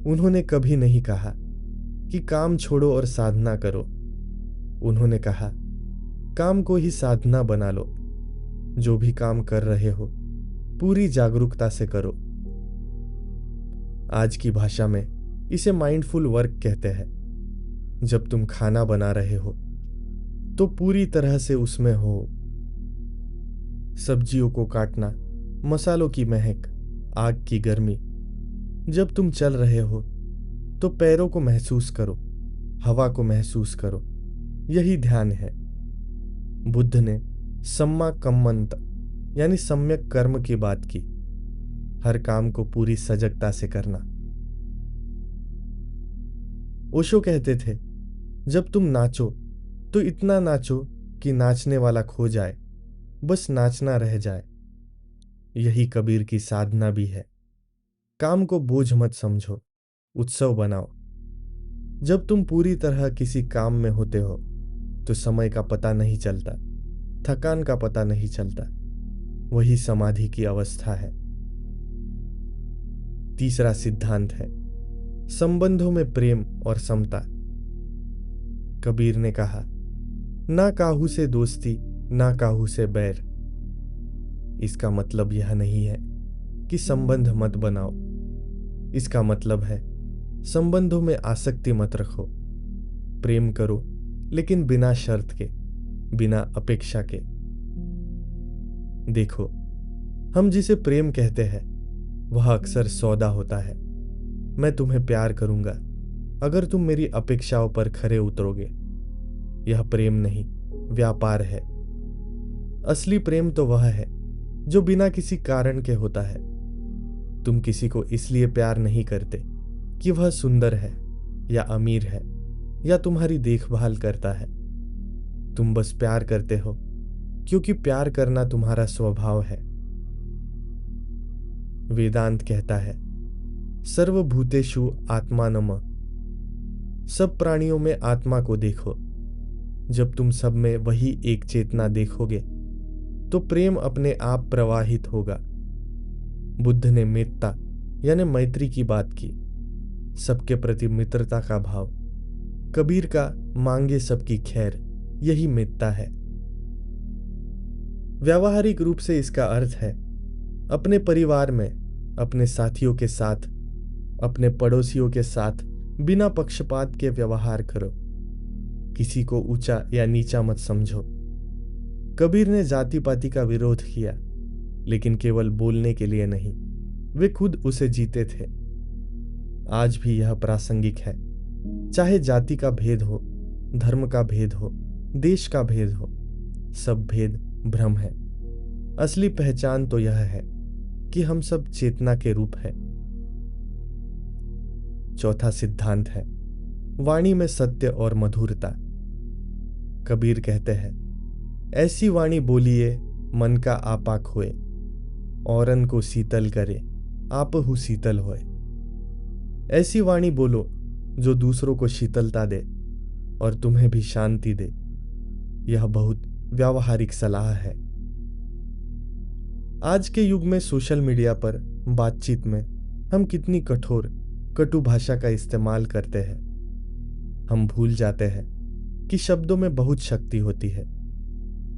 उन्होंने कभी नहीं कहा कि काम छोड़ो और साधना करो। उन्होंने कहा, काम को ही साधना बना लो। जो भी काम कर रहे हो पूरी जागरूकता से करो। आज की भाषा में इसे माइंडफुल वर्क कहते हैं। जब तुम खाना बना रहे हो तो पूरी तरह से उसमें हो। सब्जियों को काटना, मसालों की महक, आग की गर्मी। जब तुम चल रहे हो तो पैरों को महसूस करो, हवा को महसूस करो। यही ध्यान है। बुद्ध ने सम्मा कम्मंत यानी सम्यक कर्म की बात की। हर काम को पूरी सजगता से करना। ओशो कहते थे, जब तुम नाचो तो इतना नाचो कि नाचने वाला खो जाए, बस नाचना रह जाए। यही कबीर की साधना भी है। काम को बोझ मत समझो, उत्सव बनाओ। जब तुम पूरी तरह किसी काम में होते हो तो समय का पता नहीं चलता, थकान का पता नहीं चलता। वही समाधि की अवस्था है। तीसरा सिद्धांत है संबंधों में प्रेम और समता। कबीर ने कहा, ना काहू से दोस्ती, ना काहू से बैर। इसका मतलब यह नहीं है कि संबंध मत बनाओ। इसका मतलब है संबंधों में आसक्ति मत रखो। प्रेम करो, लेकिन बिना शर्त के, बिना अपेक्षा के। देखो, हम जिसे प्रेम कहते हैं वह अक्सर सौदा होता है। मैं तुम्हें प्यार करूंगा अगर तुम मेरी अपेक्षाओं पर खरे उतरोगे। यह प्रेम नहीं, व्यापार है। असली प्रेम तो वह है जो बिना किसी कारण के होता है। तुम किसी को इसलिए प्यार नहीं करते कि वह सुंदर है या अमीर है या तुम्हारी देखभाल करता है। तुम बस प्यार करते हो क्योंकि प्यार करना तुम्हारा स्वभाव है। वेदांत कहता है, सर्वभूतेषु आत्मानम। सब प्राणियों में आत्मा को देखो। जब तुम सब में वही एक चेतना देखोगे तो प्रेम अपने आप प्रवाहित होगा। बुद्ध ने मेत्ता यानी मैत्री की बात की, सबके प्रति मित्रता का भाव। कबीर का मांगे सबकी खैर, यही मेत्ता है। व्यावहारिक रूप से इसका अर्थ है अपने परिवार में, अपने साथियों के साथ, अपने पड़ोसियों के साथ बिना पक्षपात के व्यवहार करो। किसी को ऊंचा या नीचा मत समझो। कबीर ने जाति पाति का विरोध किया, लेकिन केवल बोलने के लिए नहीं, वे खुद उसे जीते थे। आज भी यह प्रासंगिक है। चाहे जाति का भेद हो, धर्म का भेद हो, देश का भेद हो, सब भेद भ्रम है। असली पहचान तो यह है कि हम सब चेतना के रूप हैं। चौथा सिद्धांत है वाणी में सत्य और मधुरता। कबीर कहते हैं, ऐसी वाणी बोलिए मन का आपा खोए, औरन को शीतल करे आपहु शीतल होए। ऐसी वाणी बोलो जो दूसरों को शीतलता दे और तुम्हें भी शांति दे। यह बहुत व्यावहारिक सलाह है। आज के युग में सोशल मीडिया पर बातचीत में हम कितनी कठोर, कटु भाषा का इस्तेमाल करते हैं। हम भूल जाते हैं कि शब्दों में बहुत शक्ति होती है।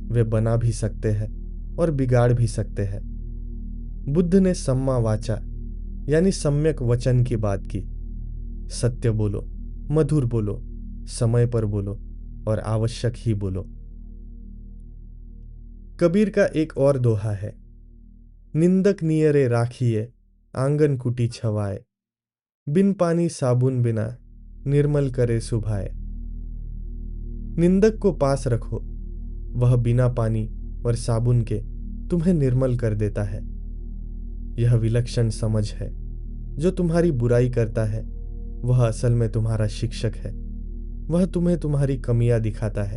वे बना भी सकते हैं और बिगाड़ भी सकते हैं। बुद्ध ने सम्मा वाचा यानी सम्यक वचन की बात की। सत्य बोलो, मधुर बोलो, समय पर बोलो और आवश्यक ही बोलो। कबीर का एक और दोहा है, निंदक नियरे राखिए आंगन कुटी छवाए, बिन पानी साबुन बिना निर्मल करे सुभाए। निंदक को पास रखो, वह बिना पानी और साबुन के तुम्हें निर्मल कर देता है। यह विलक्षण समझ है। जो तुम्हारी बुराई करता है वह असल में तुम्हारा शिक्षक है। वह तुम्हें तुम्हारी कमियां दिखाता है।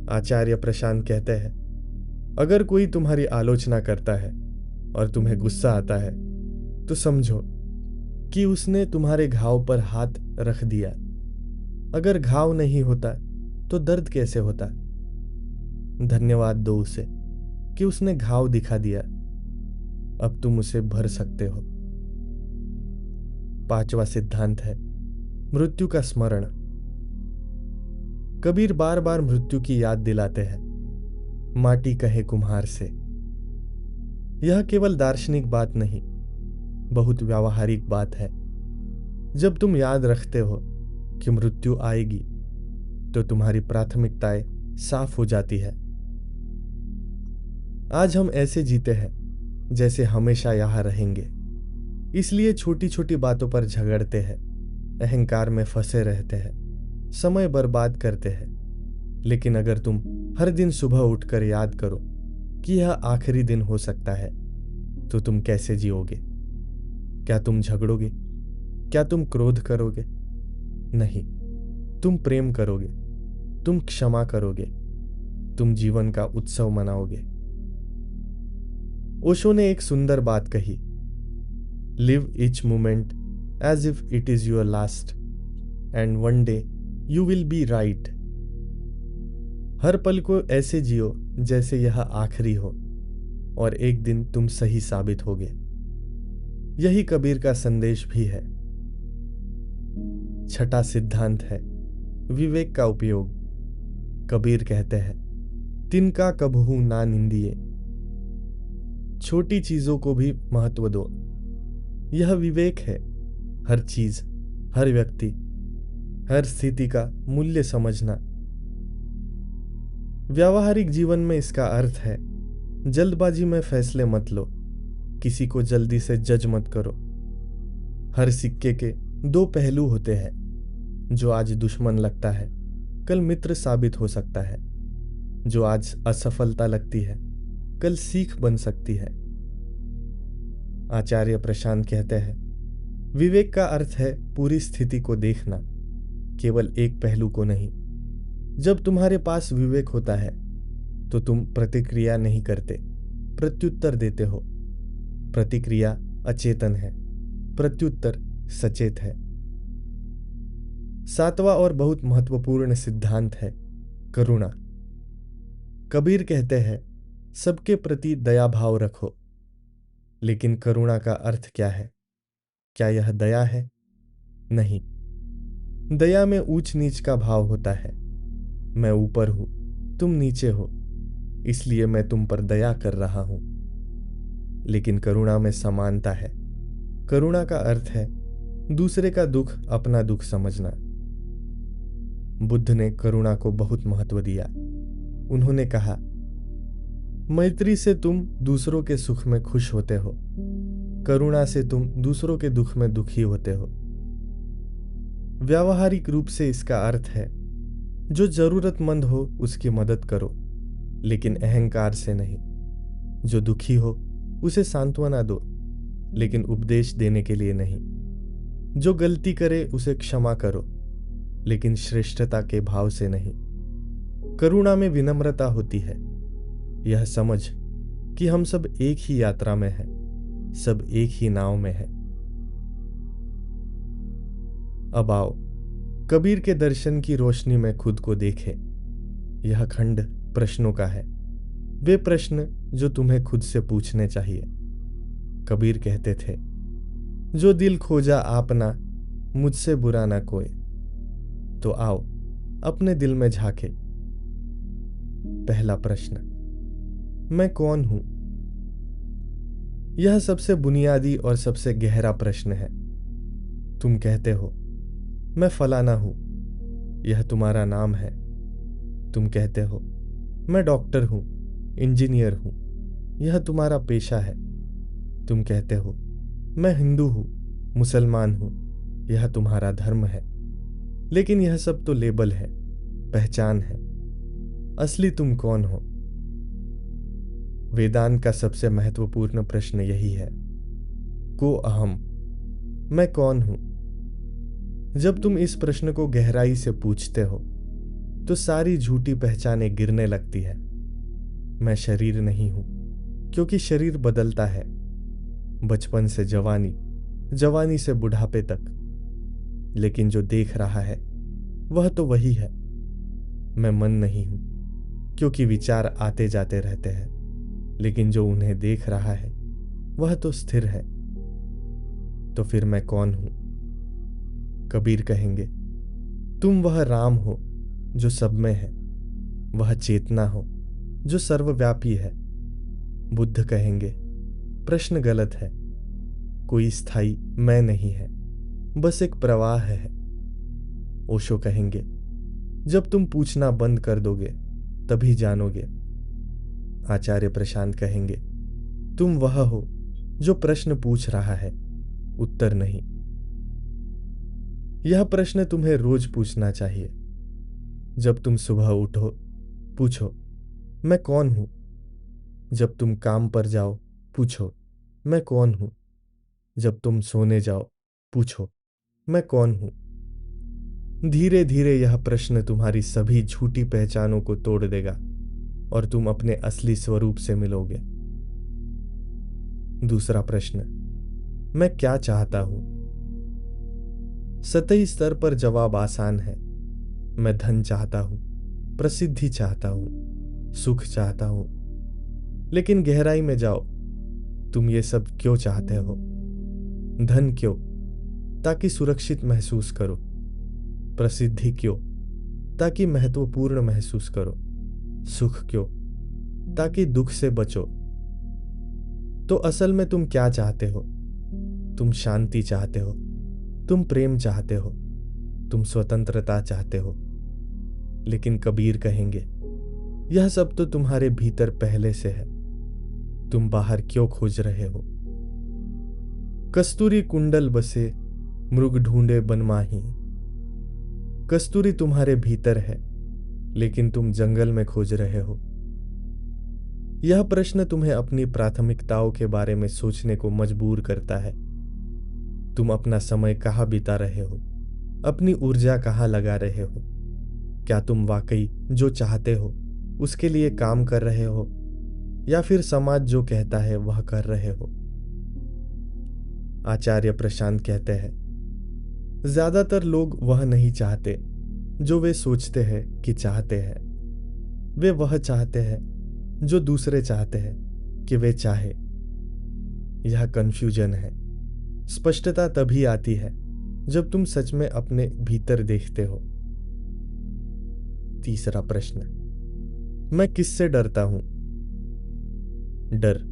आचार्य प्रशांत कहते हैं, अगर कोई तुम्हारी आलोचना करता है और तुम्हें गुस्सा आता है तो समझो कि उसने तुम्हारे घाव पर हाथ रख दिया। अगर घाव नहीं होता तो दर्द कैसे होता। धन्यवाद दो उसे कि उसने घाव दिखा दिया। अब तुम उसे भर सकते हो। पांचवा सिद्धांत है मृत्यु का स्मरण। कबीर बार बार मृत्यु की याद दिलाते हैं। माटी कहे कुम्हार से। यह केवल दार्शनिक बात नहीं, बहुत व्यावहारिक बात है। जब तुम याद रखते हो कि मृत्यु आएगी तो तुम्हारी प्राथमिकताएं साफ हो जाती है। आज हम ऐसे जीते हैं जैसे हमेशा यहाँ रहेंगे। इसलिए छोटी छोटी बातों पर झगड़ते हैं, अहंकार में फंसे रहते हैं, समय बर्बाद करते हैं। लेकिन अगर तुम हर दिन सुबह उठकर याद करो कि यह आखिरी दिन हो सकता है, तो तुम कैसे जियोगे? क्या तुम झगड़ोगे? क्या तुम क्रोध करोगे? नहीं, तुम प्रेम करोगे, तुम क्षमा करोगे, तुम जीवन का उत्सव मनाओगे। ओशो ने एक सुंदर बात कही, live each moment as if it is your last and one day you will be right. हर पल को ऐसे जियो जैसे यह आखिरी हो, और एक दिन तुम सही साबित होगे। यही कबीर का संदेश भी है। छठा सिद्धांत है विवेक का उपयोग। कबीर कहते हैं, तिनका कबहू ना निंदिए। छोटी चीजों को भी महत्व दो। यह विवेक है। हर चीज, हर व्यक्ति, हर स्थिति का मूल्य समझना। व्यावहारिक जीवन में इसका अर्थ है, जल्दबाजी में फैसले मत लो, किसी को जल्दी से जज मत करो। हर सिक्के के दो पहलू होते हैं। जो आज दुश्मन लगता है, कल मित्र साबित हो सकता है। जो आज असफलता लगती है, कल सीख बन सकती है। आचार्य प्रशांत कहते हैं, विवेक का अर्थ है पूरी स्थिति को देखना, केवल एक पहलू को नहीं। जब तुम्हारे पास विवेक होता है तो तुम प्रतिक्रिया नहीं करते, प्रत्युत्तर देते हो। प्रतिक्रिया अचेतन है, प्रत्युत्तर सचेत है। सातवां और बहुत महत्वपूर्ण सिद्धांत है करुणा। कबीर कहते हैं, सबके प्रति दया भाव रखो। लेकिन करुणा का अर्थ क्या है? क्या यह दया है? नहीं। दया में ऊंच नीच का भाव होता है। मैं ऊपर हूं, तुम नीचे हो, इसलिए मैं तुम पर दया कर रहा हूं। लेकिन करुणा में समानता है। करुणा का अर्थ है दूसरे का दुख अपना दुख समझना। बुद्ध ने करुणा को बहुत महत्व दिया। उन्होंने कहा, मैत्री से तुम दूसरों के सुख में खुश होते हो, करुणा से तुम दूसरों के दुख में दुखी होते हो। व्यावहारिक रूप से इसका अर्थ है, जो जरूरतमंद हो उसकी मदद करो, लेकिन अहंकार से नहीं। जो दुखी हो उसे सांत्वना दो, लेकिन उपदेश देने के लिए नहीं। जो गलती करे उसे क्षमा करो, लेकिन श्रेष्ठता के भाव से नहीं। करुणा में विनम्रता होती है। यह समझ कि हम सब एक ही यात्रा में हैं, सब एक ही नाव में हैं। अब आओ कबीर के दर्शन की रोशनी में खुद को देखें। यह खंड प्रश्नों का है, वे प्रश्न जो तुम्हें खुद से पूछने चाहिए। कबीर कहते थे, जो दिल खोजा आपना, मुझसे बुरा ना कोई। तो आओ अपने दिल में झांके। पहला प्रश्न, मैं कौन हूं? यह सबसे बुनियादी और सबसे गहरा प्रश्न है। तुम कहते हो, मैं फलाना हूं, यह तुम्हारा नाम है। तुम कहते हो, मैं डॉक्टर हूं, इंजीनियर हूं, यह तुम्हारा पेशा है। तुम कहते हो, मैं हिंदू हूं, मुसलमान हूं, यह तुम्हारा धर्म है। लेकिन यह सब तो लेबल है, पहचान है। असली तुम कौन हो? वेदांत का सबसे महत्वपूर्ण प्रश्न यही है, को अहम, मैं कौन हूं? जब तुम इस प्रश्न को गहराई से पूछते हो तो सारी झूठी पहचानें गिरने लगती है। मैं शरीर नहीं हूं, क्योंकि शरीर बदलता है, बचपन से जवानी, जवानी से बुढ़ापे तक। लेकिन जो देख रहा है वह तो वही है। मैं मन नहीं हूं, क्योंकि विचार आते जाते रहते हैं। लेकिन जो उन्हें देख रहा है वह तो स्थिर है। तो फिर मैं कौन हूं? कबीर कहेंगे, तुम वह राम हो जो सब में है, वह चेतना हो जो सर्वव्यापी है। बुद्ध कहेंगे, प्रश्न गलत है, कोई स्थायी मैं नहीं है, बस एक प्रवाह है। ओशो कहेंगे, जब तुम पूछना बंद कर दोगे तभी जानोगे। आचार्य प्रशांत कहेंगे, तुम वह हो जो प्रश्न पूछ रहा है, उत्तर नहीं। यह प्रश्न तुम्हें रोज पूछना चाहिए। जब तुम सुबह उठो, पूछो, मैं कौन हूं? जब तुम काम पर जाओ, पूछो, मैं कौन हूं? जब तुम सोने जाओ, पूछो, मैं कौन हूं? धीरे धीरे यह प्रश्न तुम्हारी सभी झूठी पहचानों को तोड़ देगा और तुम अपने असली स्वरूप से मिलोगे। दूसरा प्रश्न, मैं क्या चाहता हूं? सतही स्तर पर जवाब आसान है। मैं धन चाहता हूं, प्रसिद्धि चाहता हूं, सुख चाहता हूं। लेकिन गहराई में जाओ, तुम ये सब क्यों चाहते हो? धन क्यों? ताकि सुरक्षित महसूस करो। प्रसिद्धि क्यों? ताकि महत्वपूर्ण महसूस करो। सुख क्यों? ताकि दुख से बचो। तो असल में तुम क्या चाहते हो? तुम शांति चाहते हो, तुम प्रेम चाहते हो, तुम स्वतंत्रता चाहते हो। लेकिन कबीर कहेंगे, यह सब तो तुम्हारे भीतर पहले से है, तुम बाहर क्यों खोज रहे हो? कस्तूरी कुंडल बसे, मृग ढूंढे बनमाही। कस्तूरी तुम्हारे भीतर है, लेकिन तुम जंगल में खोज रहे हो। यह प्रश्न तुम्हें अपनी प्राथमिकताओं के बारे में सोचने को मजबूर करता है। तुम अपना समय कहाँ बिता रहे हो? अपनी ऊर्जा कहाँ लगा रहे हो? क्या तुम वाकई जो चाहते हो उसके लिए काम कर रहे हो, या फिर समाज जो कहता है वह कर रहे हो? आचार्य प्रशांत कहते हैं, ज्यादातर लोग वह नहीं चाहते जो वे सोचते हैं कि चाहते हैं। वे वह चाहते हैं जो दूसरे चाहते हैं कि वे चाहे। यह कंफ्यूजन है। स्पष्टता तभी आती है जब तुम सच में अपने भीतर देखते हो। तीसरा प्रश्न, मैं किससे डरता हूं? डर,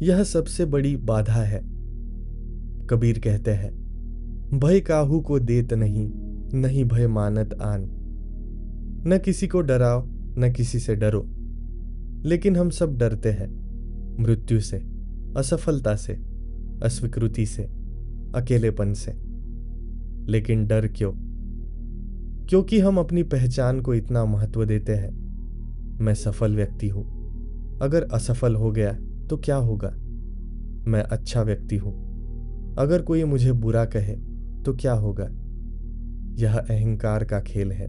यह सबसे बड़ी बाधा है। कबीर कहते हैं, भय काहू को देत नहीं, नहीं भय मानत आन। न किसी को डराओ, न किसी से डरो। लेकिन हम सब डरते हैं, मृत्यु से, असफलता से, अस्वीकृति से, अकेलेपन से। लेकिन डर क्यों? क्योंकि हम अपनी पहचान को इतना महत्व देते हैं। मैं सफल व्यक्ति हूं, अगर असफल हो गया तो क्या होगा? मैं अच्छा व्यक्ति हूं, अगर कोई मुझे बुरा कहे तो क्या होगा? यह अहंकार का खेल है।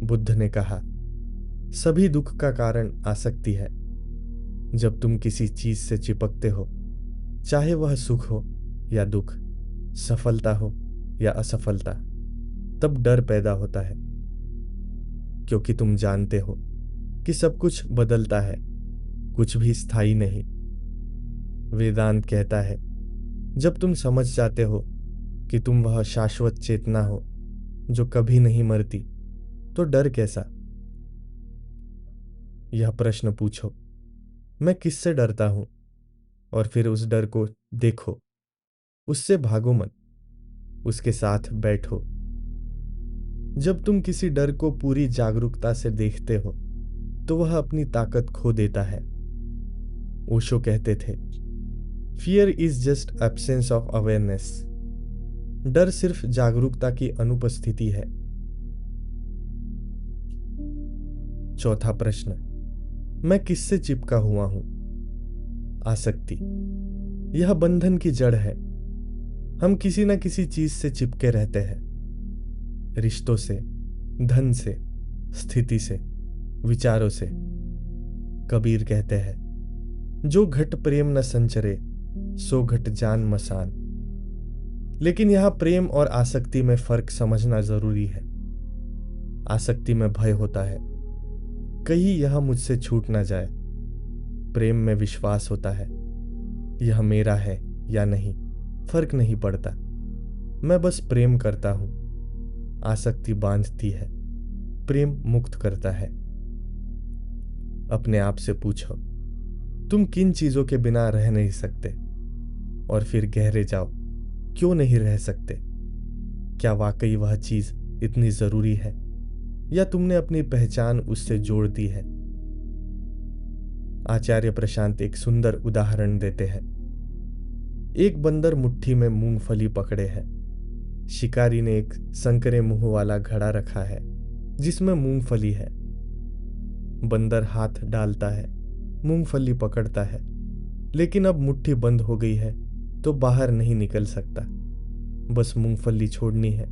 बुद्ध ने कहा, सभी दुख का कारण आसक्ति है। जब तुम किसी चीज से चिपकते हो, चाहे वह सुख हो या दुख, सफलता हो या असफलता, तब डर पैदा होता है। क्योंकि तुम जानते हो कि सब कुछ बदलता है, कुछ भी स्थायी नहीं। वेदांत कहता है, जब तुम समझ जाते हो कि तुम वह शाश्वत चेतना हो जो कभी नहीं मरती, तो डर कैसा? यह प्रश्न पूछो, मैं किससे डरता हूं? और फिर उस डर को देखो। उससे भागो मत, उसके साथ बैठो। जब तुम किसी डर को पूरी जागरूकता से देखते हो तो वह अपनी ताकत खो देता है। ओशो कहते थे, fear is just absence of awareness. डर सिर्फ जागरूकता की अनुपस्थिति है। चौथा प्रश्न, मैं किससे चिपका हुआ हूं? आसक्ति, यह बंधन की जड़ है। हम किसी न किसी चीज से चिपके रहते हैं। रिश्तों से, धन से, स्थिति से, विचारों से। कबीर कहते हैं, जो घट प्रेम न संचरे, सो घट जान मसान। लेकिन यहां प्रेम और आसक्ति में फर्क समझना जरूरी है। आसक्ति में भय होता है, कहीं यह मुझसे छूट ना जाए। प्रेम में विश्वास होता है, यह मेरा है या नहीं फर्क नहीं पड़ता, मैं बस प्रेम करता हूं। आसक्ति बांधती है, प्रेम मुक्त करता है। अपने आप से पूछो, तुम किन चीजों के बिना रह नहीं सकते? और फिर गहरे जाओ, क्यों नहीं रह सकते? क्या वाकई वह चीज इतनी जरूरी है, या तुमने अपनी पहचान उससे जोड़ दी है? आचार्य प्रशांत एक सुंदर उदाहरण देते हैं। एक बंदर मुट्ठी में मूंगफली पकड़े है। शिकारी ने एक संकरे मुंह वाला घड़ा रखा है जिसमें मूंगफली है। बंदर हाथ डालता है, मूंगफली पकड़ता है, लेकिन अब मुट्ठी बंद हो गई है तो बाहर नहीं निकल सकता। बस मूंगफली छोड़नी है,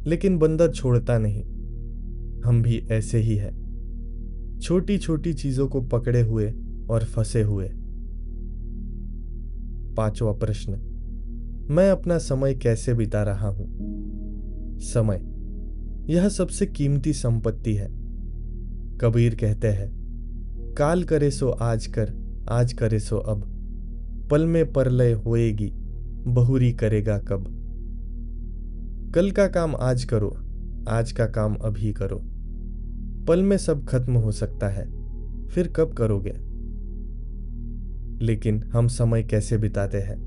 लेकिन बंदर छोड़ता नहीं। हम भी ऐसे ही है, छोटी छोटी चीजों को पकड़े हुए और फंसे हुए। 5वां प्रश्न, मैं अपना समय कैसे बिता रहा हूं? समय, यह सबसे कीमती संपत्ति है। कबीर कहते हैं, काल करे सो आज कर, आज करे सो अब, पल में परलय होएगी, बहुरी करेगा कब। कल का काम आज करो, आज का काम अभी करो। पल में सब खत्म हो सकता है, फिर कब करोगे? लेकिन हम समय कैसे बिताते हैं?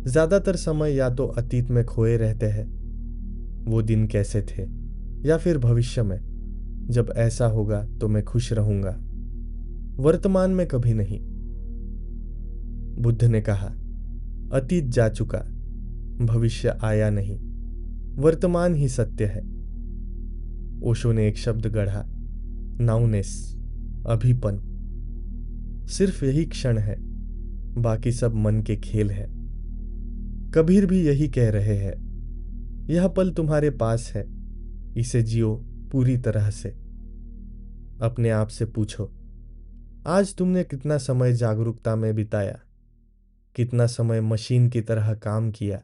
ज्यादातर समय या तो अतीत में खोए रहते हैं, वो दिन कैसे थे, या फिर भविष्य में, जब ऐसा होगा तो मैं खुश रहूंगा। वर्तमान में कभी नहीं। बुद्ध ने कहा, अतीत जा चुका, भविष्य आया नहीं, वर्तमान ही सत्य है। ओशो ने एक शब्द गढ़ा, नाउनेस, अभीपन। सिर्फ यही क्षण है, बाकी सब मन के खेल है। कबीर भी यही कह रहे हैं, यह पल तुम्हारे पास है, इसे जियो पूरी तरह से। अपने आप से पूछो, आज तुमने कितना समय जागरूकता में बिताया? कितना समय मशीन की तरह काम किया?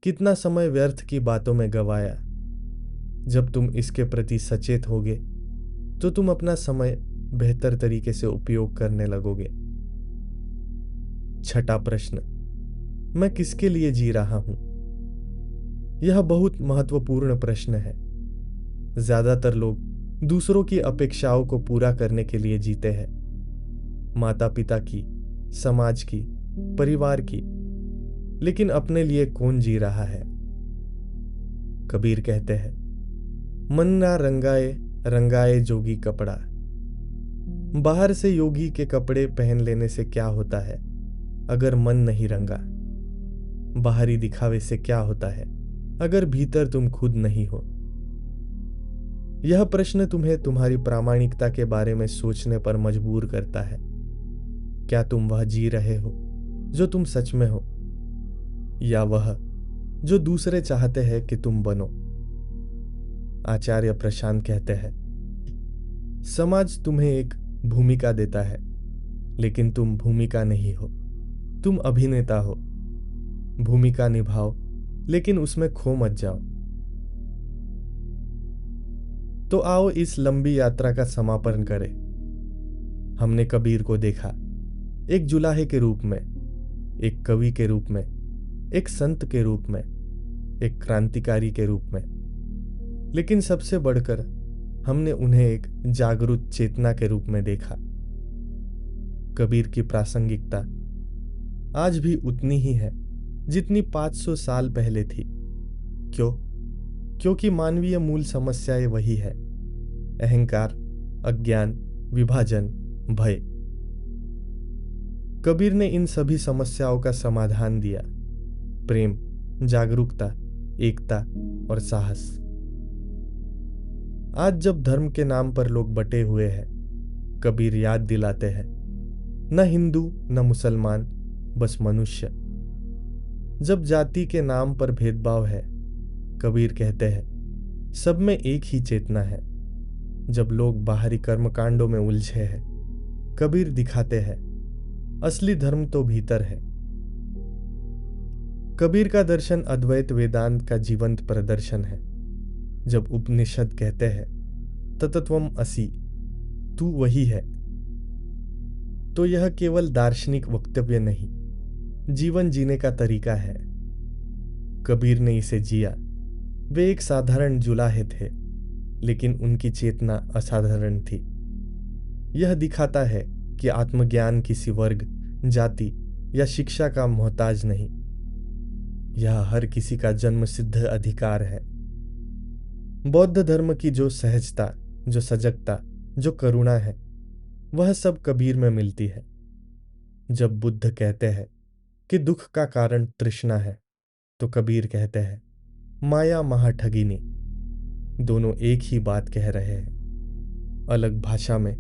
कितना समय व्यर्थ की बातों में गवाया? जब तुम इसके प्रति सचेत होगे तो तुम अपना समय बेहतर तरीके से उपयोग करने लगोगे। 6वां प्रश्न, मैं किसके लिए जी रहा हूं? यह बहुत महत्वपूर्ण प्रश्न है। ज्यादातर लोग दूसरों की अपेक्षाओं को पूरा करने के लिए जीते हैं, माता पिता की, समाज की, परिवार की। लेकिन अपने लिए कौन जी रहा है? कबीर कहते हैं, मन ना रंगाए, रंगाए जोगी कपड़ा। बाहर से योगी के कपड़े पहन लेने से क्या होता है अगर मन नहीं रंगा? बाहरी दिखावे से क्या होता है अगर भीतर तुम खुद नहीं हो? यह प्रश्न तुम्हें तुम्हारी प्रामाणिकता के बारे में सोचने पर मजबूर करता है। क्या तुम वह जी रहे हो जो तुम सच में हो, या वह जो दूसरे चाहते हैं कि तुम बनो? आचार्य प्रशांत कहते हैं, समाज तुम्हें एक भूमिका देता है, लेकिन तुम भूमिका नहीं हो, तुम अभिनेता हो। भूमिका निभाओ, लेकिन उसमें खो मत जाओ। तो आओ इस लंबी यात्रा का समापन करें। हमने कबीर को देखा, एक जुलाहे के रूप में, एक कवि के रूप में, एक संत के रूप में, एक क्रांतिकारी के रूप में। लेकिन सबसे बढ़कर हमने उन्हें एक जागरूक चेतना के रूप में देखा। कबीर की प्रासंगिकता आज भी उतनी ही है जितनी 500 साल पहले थी। क्यों? क्योंकि मानवीय मूल समस्याएं वही है, अहंकार, अज्ञान, विभाजन, भय। कबीर ने इन सभी समस्याओं का समाधान दिया, प्रेम, जागरूकता, एकता और साहस। आज जब धर्म के नाम पर लोग बटे हुए हैं, कबीर याद दिलाते हैं, न हिंदू न मुसलमान, बस मनुष्य। जब जाति के नाम पर भेदभाव है, कबीर कहते हैं, सब में एक ही चेतना है। जब लोग बाहरी कर्मकांडों में उलझे हैं, कबीर दिखाते हैं, असली धर्म तो भीतर है। कबीर का दर्शन अद्वैत वेदांत का जीवंत प्रदर्शन है। जब उपनिषद कहते हैं, ततत्वम असि, तू वही है, तो यह केवल दार्शनिक वक्तव्य नहीं, जीवन जीने का तरीका है। कबीर ने इसे जिया। वे एक साधारण जुलाहे थे, लेकिन उनकी चेतना असाधारण थी। यह दिखाता है कि आत्मज्ञान किसी वर्ग, जाति या शिक्षा का मोहताज नहीं। यह हर किसी का जन्मसिद्ध अधिकार है। बौद्ध धर्म की जो सहजता, जो सजगता, जो करुणा है, वह सब कबीर में मिलती है। जब बुद्ध कहते हैं कि दुख का कारण तृष्णा है, तो कबीर कहते हैं माया महाठगिनी। दोनों एक ही बात कह रहे हैं, अलग भाषा में,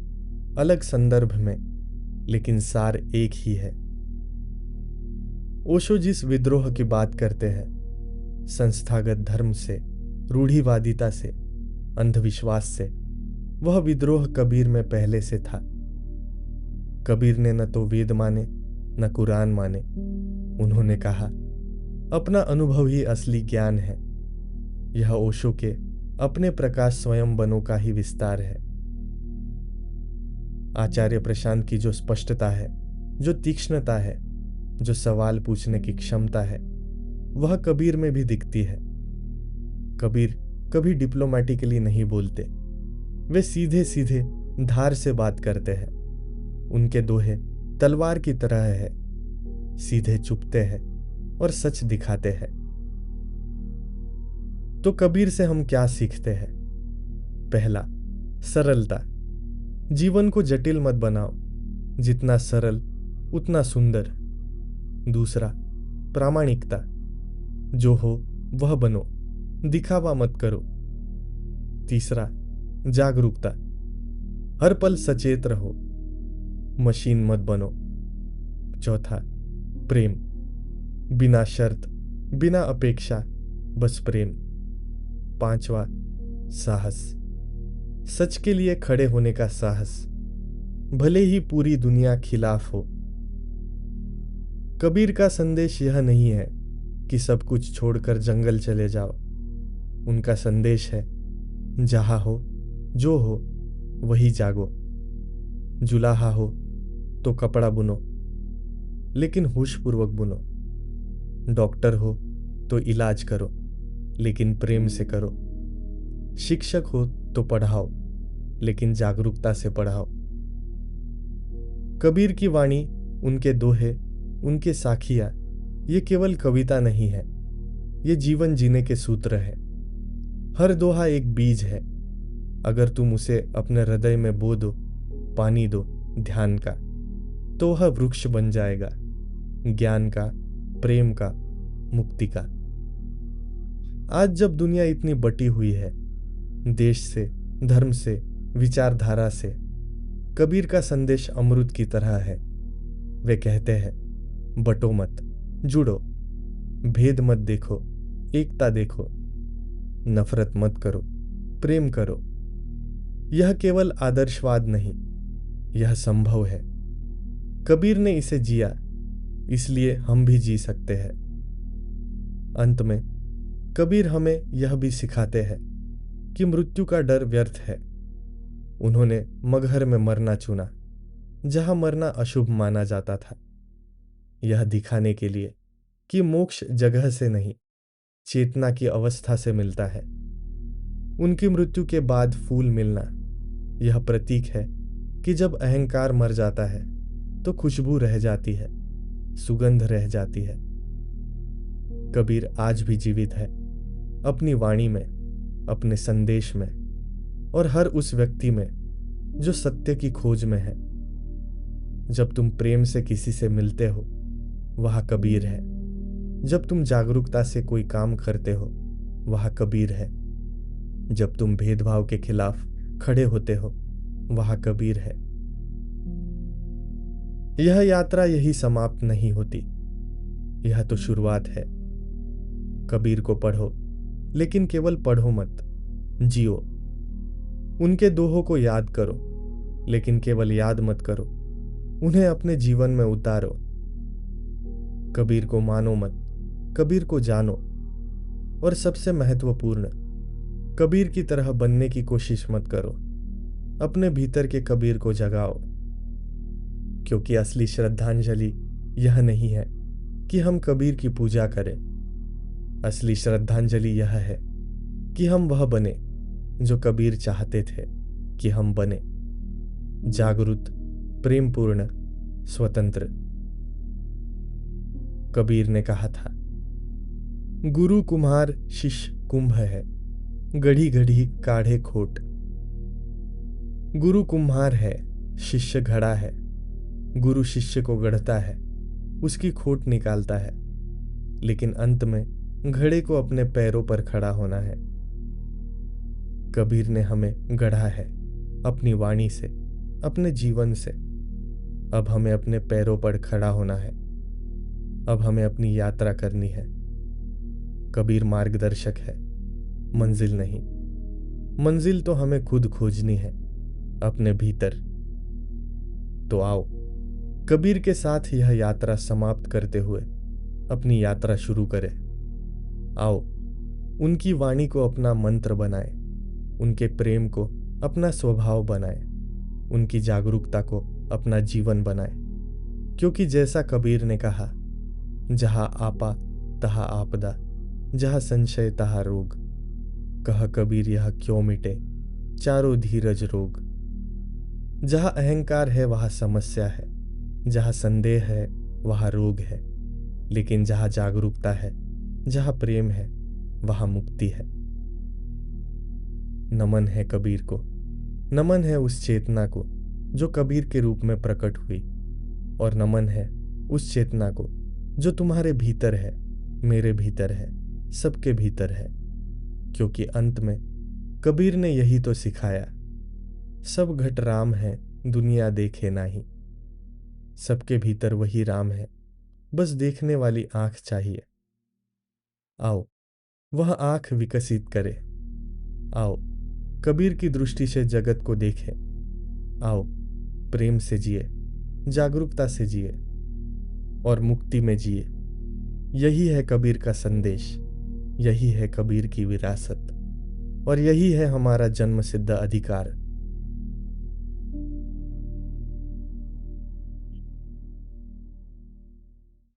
अलग संदर्भ में, लेकिन सार एक ही है। ओशो जिस विद्रोह की बात करते हैं, संस्थागत धर्म से, रूढ़िवादिता से, अंधविश्वास से, वह विद्रोह कबीर में पहले से था। कबीर ने न तो वेद माने न कुरान माने। उन्होंने कहा अपना अनुभव ही असली ज्ञान है। यह ओशो के अपने प्रकाश स्वयं बनों का ही विस्तार है। आचार्य प्रशांत की जो स्पष्टता है, जो तीक्ष्णता है, जो सवाल पूछने की क्षमता है, वह कबीर में भी दिखती है। कबीर कभी डिप्लोमैटिकली नहीं बोलते, वे सीधे सीधे धार से बात करते हैं। उनके दोहे तलवार की तरह है, सीधे चुभते हैं और सच दिखाते हैं। तो कबीर से हम क्या सीखते हैं? पहला, सरलता। जीवन को जटिल मत बनाओ, जितना सरल उतना सुंदर। दूसरा, प्रामाणिकता। जो हो वह बनो, दिखावा मत करो। तीसरा, जागरूकता। हर पल सचेत रहो, मशीन मत बनो। चौथा, प्रेम। बिना शर्त, बिना अपेक्षा, बस प्रेम। पांचवा, साहस। सच के लिए खड़े होने का साहस, भले ही पूरी दुनिया खिलाफ हो। कबीर का संदेश यह नहीं है कि सब कुछ छोड़कर जंगल चले जाओ। उनका संदेश है जहां हो, जो हो, वही जागो। जुलाहा हो तो कपड़ा बुनो, लेकिन होशपूर्वक बुनो। डॉक्टर हो तो इलाज करो, लेकिन प्रेम से करो। शिक्षक हो तो पढ़ाओ, लेकिन जागरूकता से पढ़ाओ। कबीर की वाणी, उनके दोहे, उनके साखियां, ये केवल कविता नहीं है, ये जीवन जीने के सूत्र है। हर दोहा एक बीज है। अगर तुम उसे अपने हृदय में बो दो, पानी दो ध्यान का, तो वह वृक्ष बन जाएगा, ज्ञान का, प्रेम का, मुक्ति का। आज जब दुनिया इतनी बटी हुई है, देश से, धर्म से, विचारधारा से, कबीर का संदेश अमृत की तरह है। वे कहते हैं बटो मत, जुड़ो। भेद मत देखो, एकता देखो। नफरत मत करो, प्रेम करो। यह केवल आदर्शवाद नहीं, यह संभव है। कबीर ने इसे जिया, इसलिए हम भी जी सकते हैं। अंत में कबीर हमें यह भी सिखाते हैं कि मृत्यु का डर व्यर्थ है। उन्होंने मगहर में मरना चुना, जहां मरना अशुभ माना जाता था, यह दिखाने के लिए कि मोक्ष जगह से नहीं, चेतना की अवस्था से मिलता है। उनकी मृत्यु के बाद फूल मिलना, यह प्रतीक है कि जब अहंकार मर जाता है तो खुशबू रह जाती है, सुगंध रह जाती है। कबीर आज भी जीवित है, अपनी वाणी में, अपने संदेश में, और हर उस व्यक्ति में जो सत्य की खोज में है। जब तुम प्रेम से किसी से मिलते हो, वह कबीर है। जब तुम जागरूकता से कोई काम करते हो, वह कबीर है। जब तुम भेदभाव के खिलाफ खड़े होते हो, वह कबीर है। यह यात्रा यही समाप्त नहीं होती, यह तो शुरुआत है। कबीर को पढ़ो, लेकिन केवल पढ़ो मत, जियो। उनके दोहों को याद करो, लेकिन केवल याद मत करो, उन्हें अपने जीवन में उतारो। कबीर को मानो मत, कबीर को जानो। और सबसे महत्वपूर्ण, कबीर की तरह बनने की कोशिश मत करो। अपने भीतर के कबीर को जगाओ, क्योंकि असली श्रद्धांजलि यह नहीं है कि हम कबीर की पूजा करें। असली श्रद्धांजलि यह है कि हम वह बने जो कबीर चाहते थे कि हम बने, जागरूक, प्रेमपूर्ण, स्वतंत्र। कबीर ने कहा था, गुरु कुम्हार शिष्य कुंभ है, गढ़ी गढ़ी काढ़े खोट। गुरु कुम्हार है, शिष्य घड़ा है, गुरु शिष्य को गढ़ता है, उसकी खोट निकालता है, लेकिन अंत में घड़े को अपने पैरों पर खड़ा होना है। कबीर ने हमें गढ़ा है अपनी वाणी से, अपने जीवन से। अब हमें अपने पैरों पर खड़ा होना है। अब हमें अपनी यात्रा करनी है। कबीर मार्गदर्शक है, मंजिल नहीं। मंजिल तो हमें खुद खोजनी है, अपने भीतर। तो आओ, कबीर के साथ यह यात्रा समाप्त करते हुए अपनी यात्रा शुरू करें। आओ, उनकी वाणी को अपना मंत्र बनाए, उनके प्रेम को अपना स्वभाव बनाए, उनकी जागरूकता को अपना जीवन बनाए। क्योंकि जैसा कबीर ने कहा, जहाँ आपा तहाँ आपदा, जहाँ संशय तहाँ रोग। कह कबीर यह क्यों मिटे, चारों धीरज रोग। जहाँ अहंकार है वहाँ समस्या है, जहाँ संदेह है वहाँ रोग है, लेकिन जहाँ जागरूकता है, जहाँ प्रेम है, वहाँ मुक्ति है। नमन है कबीर को, नमन है उस चेतना को जो कबीर के रूप में प्रकट हुई, और नमन है उस चेतना को जो तुम्हारे भीतर है, मेरे भीतर है, सबके भीतर है। क्योंकि अंत में कबीर ने यही तो सिखाया, सब घट राम है दुनिया देखे नाही। सबके भीतर वही राम है, बस देखने वाली आंख चाहिए। आओ, वह आंख विकसित करे। आओ, कबीर की दृष्टि से जगत को देखें। आओ, प्रेम से जिए, जागरूकता से जिए और मुक्ति में जिए। यही है कबीर का संदेश, यही है कबीर की विरासत, और यही है हमारा जन्मसिद्ध अधिकार।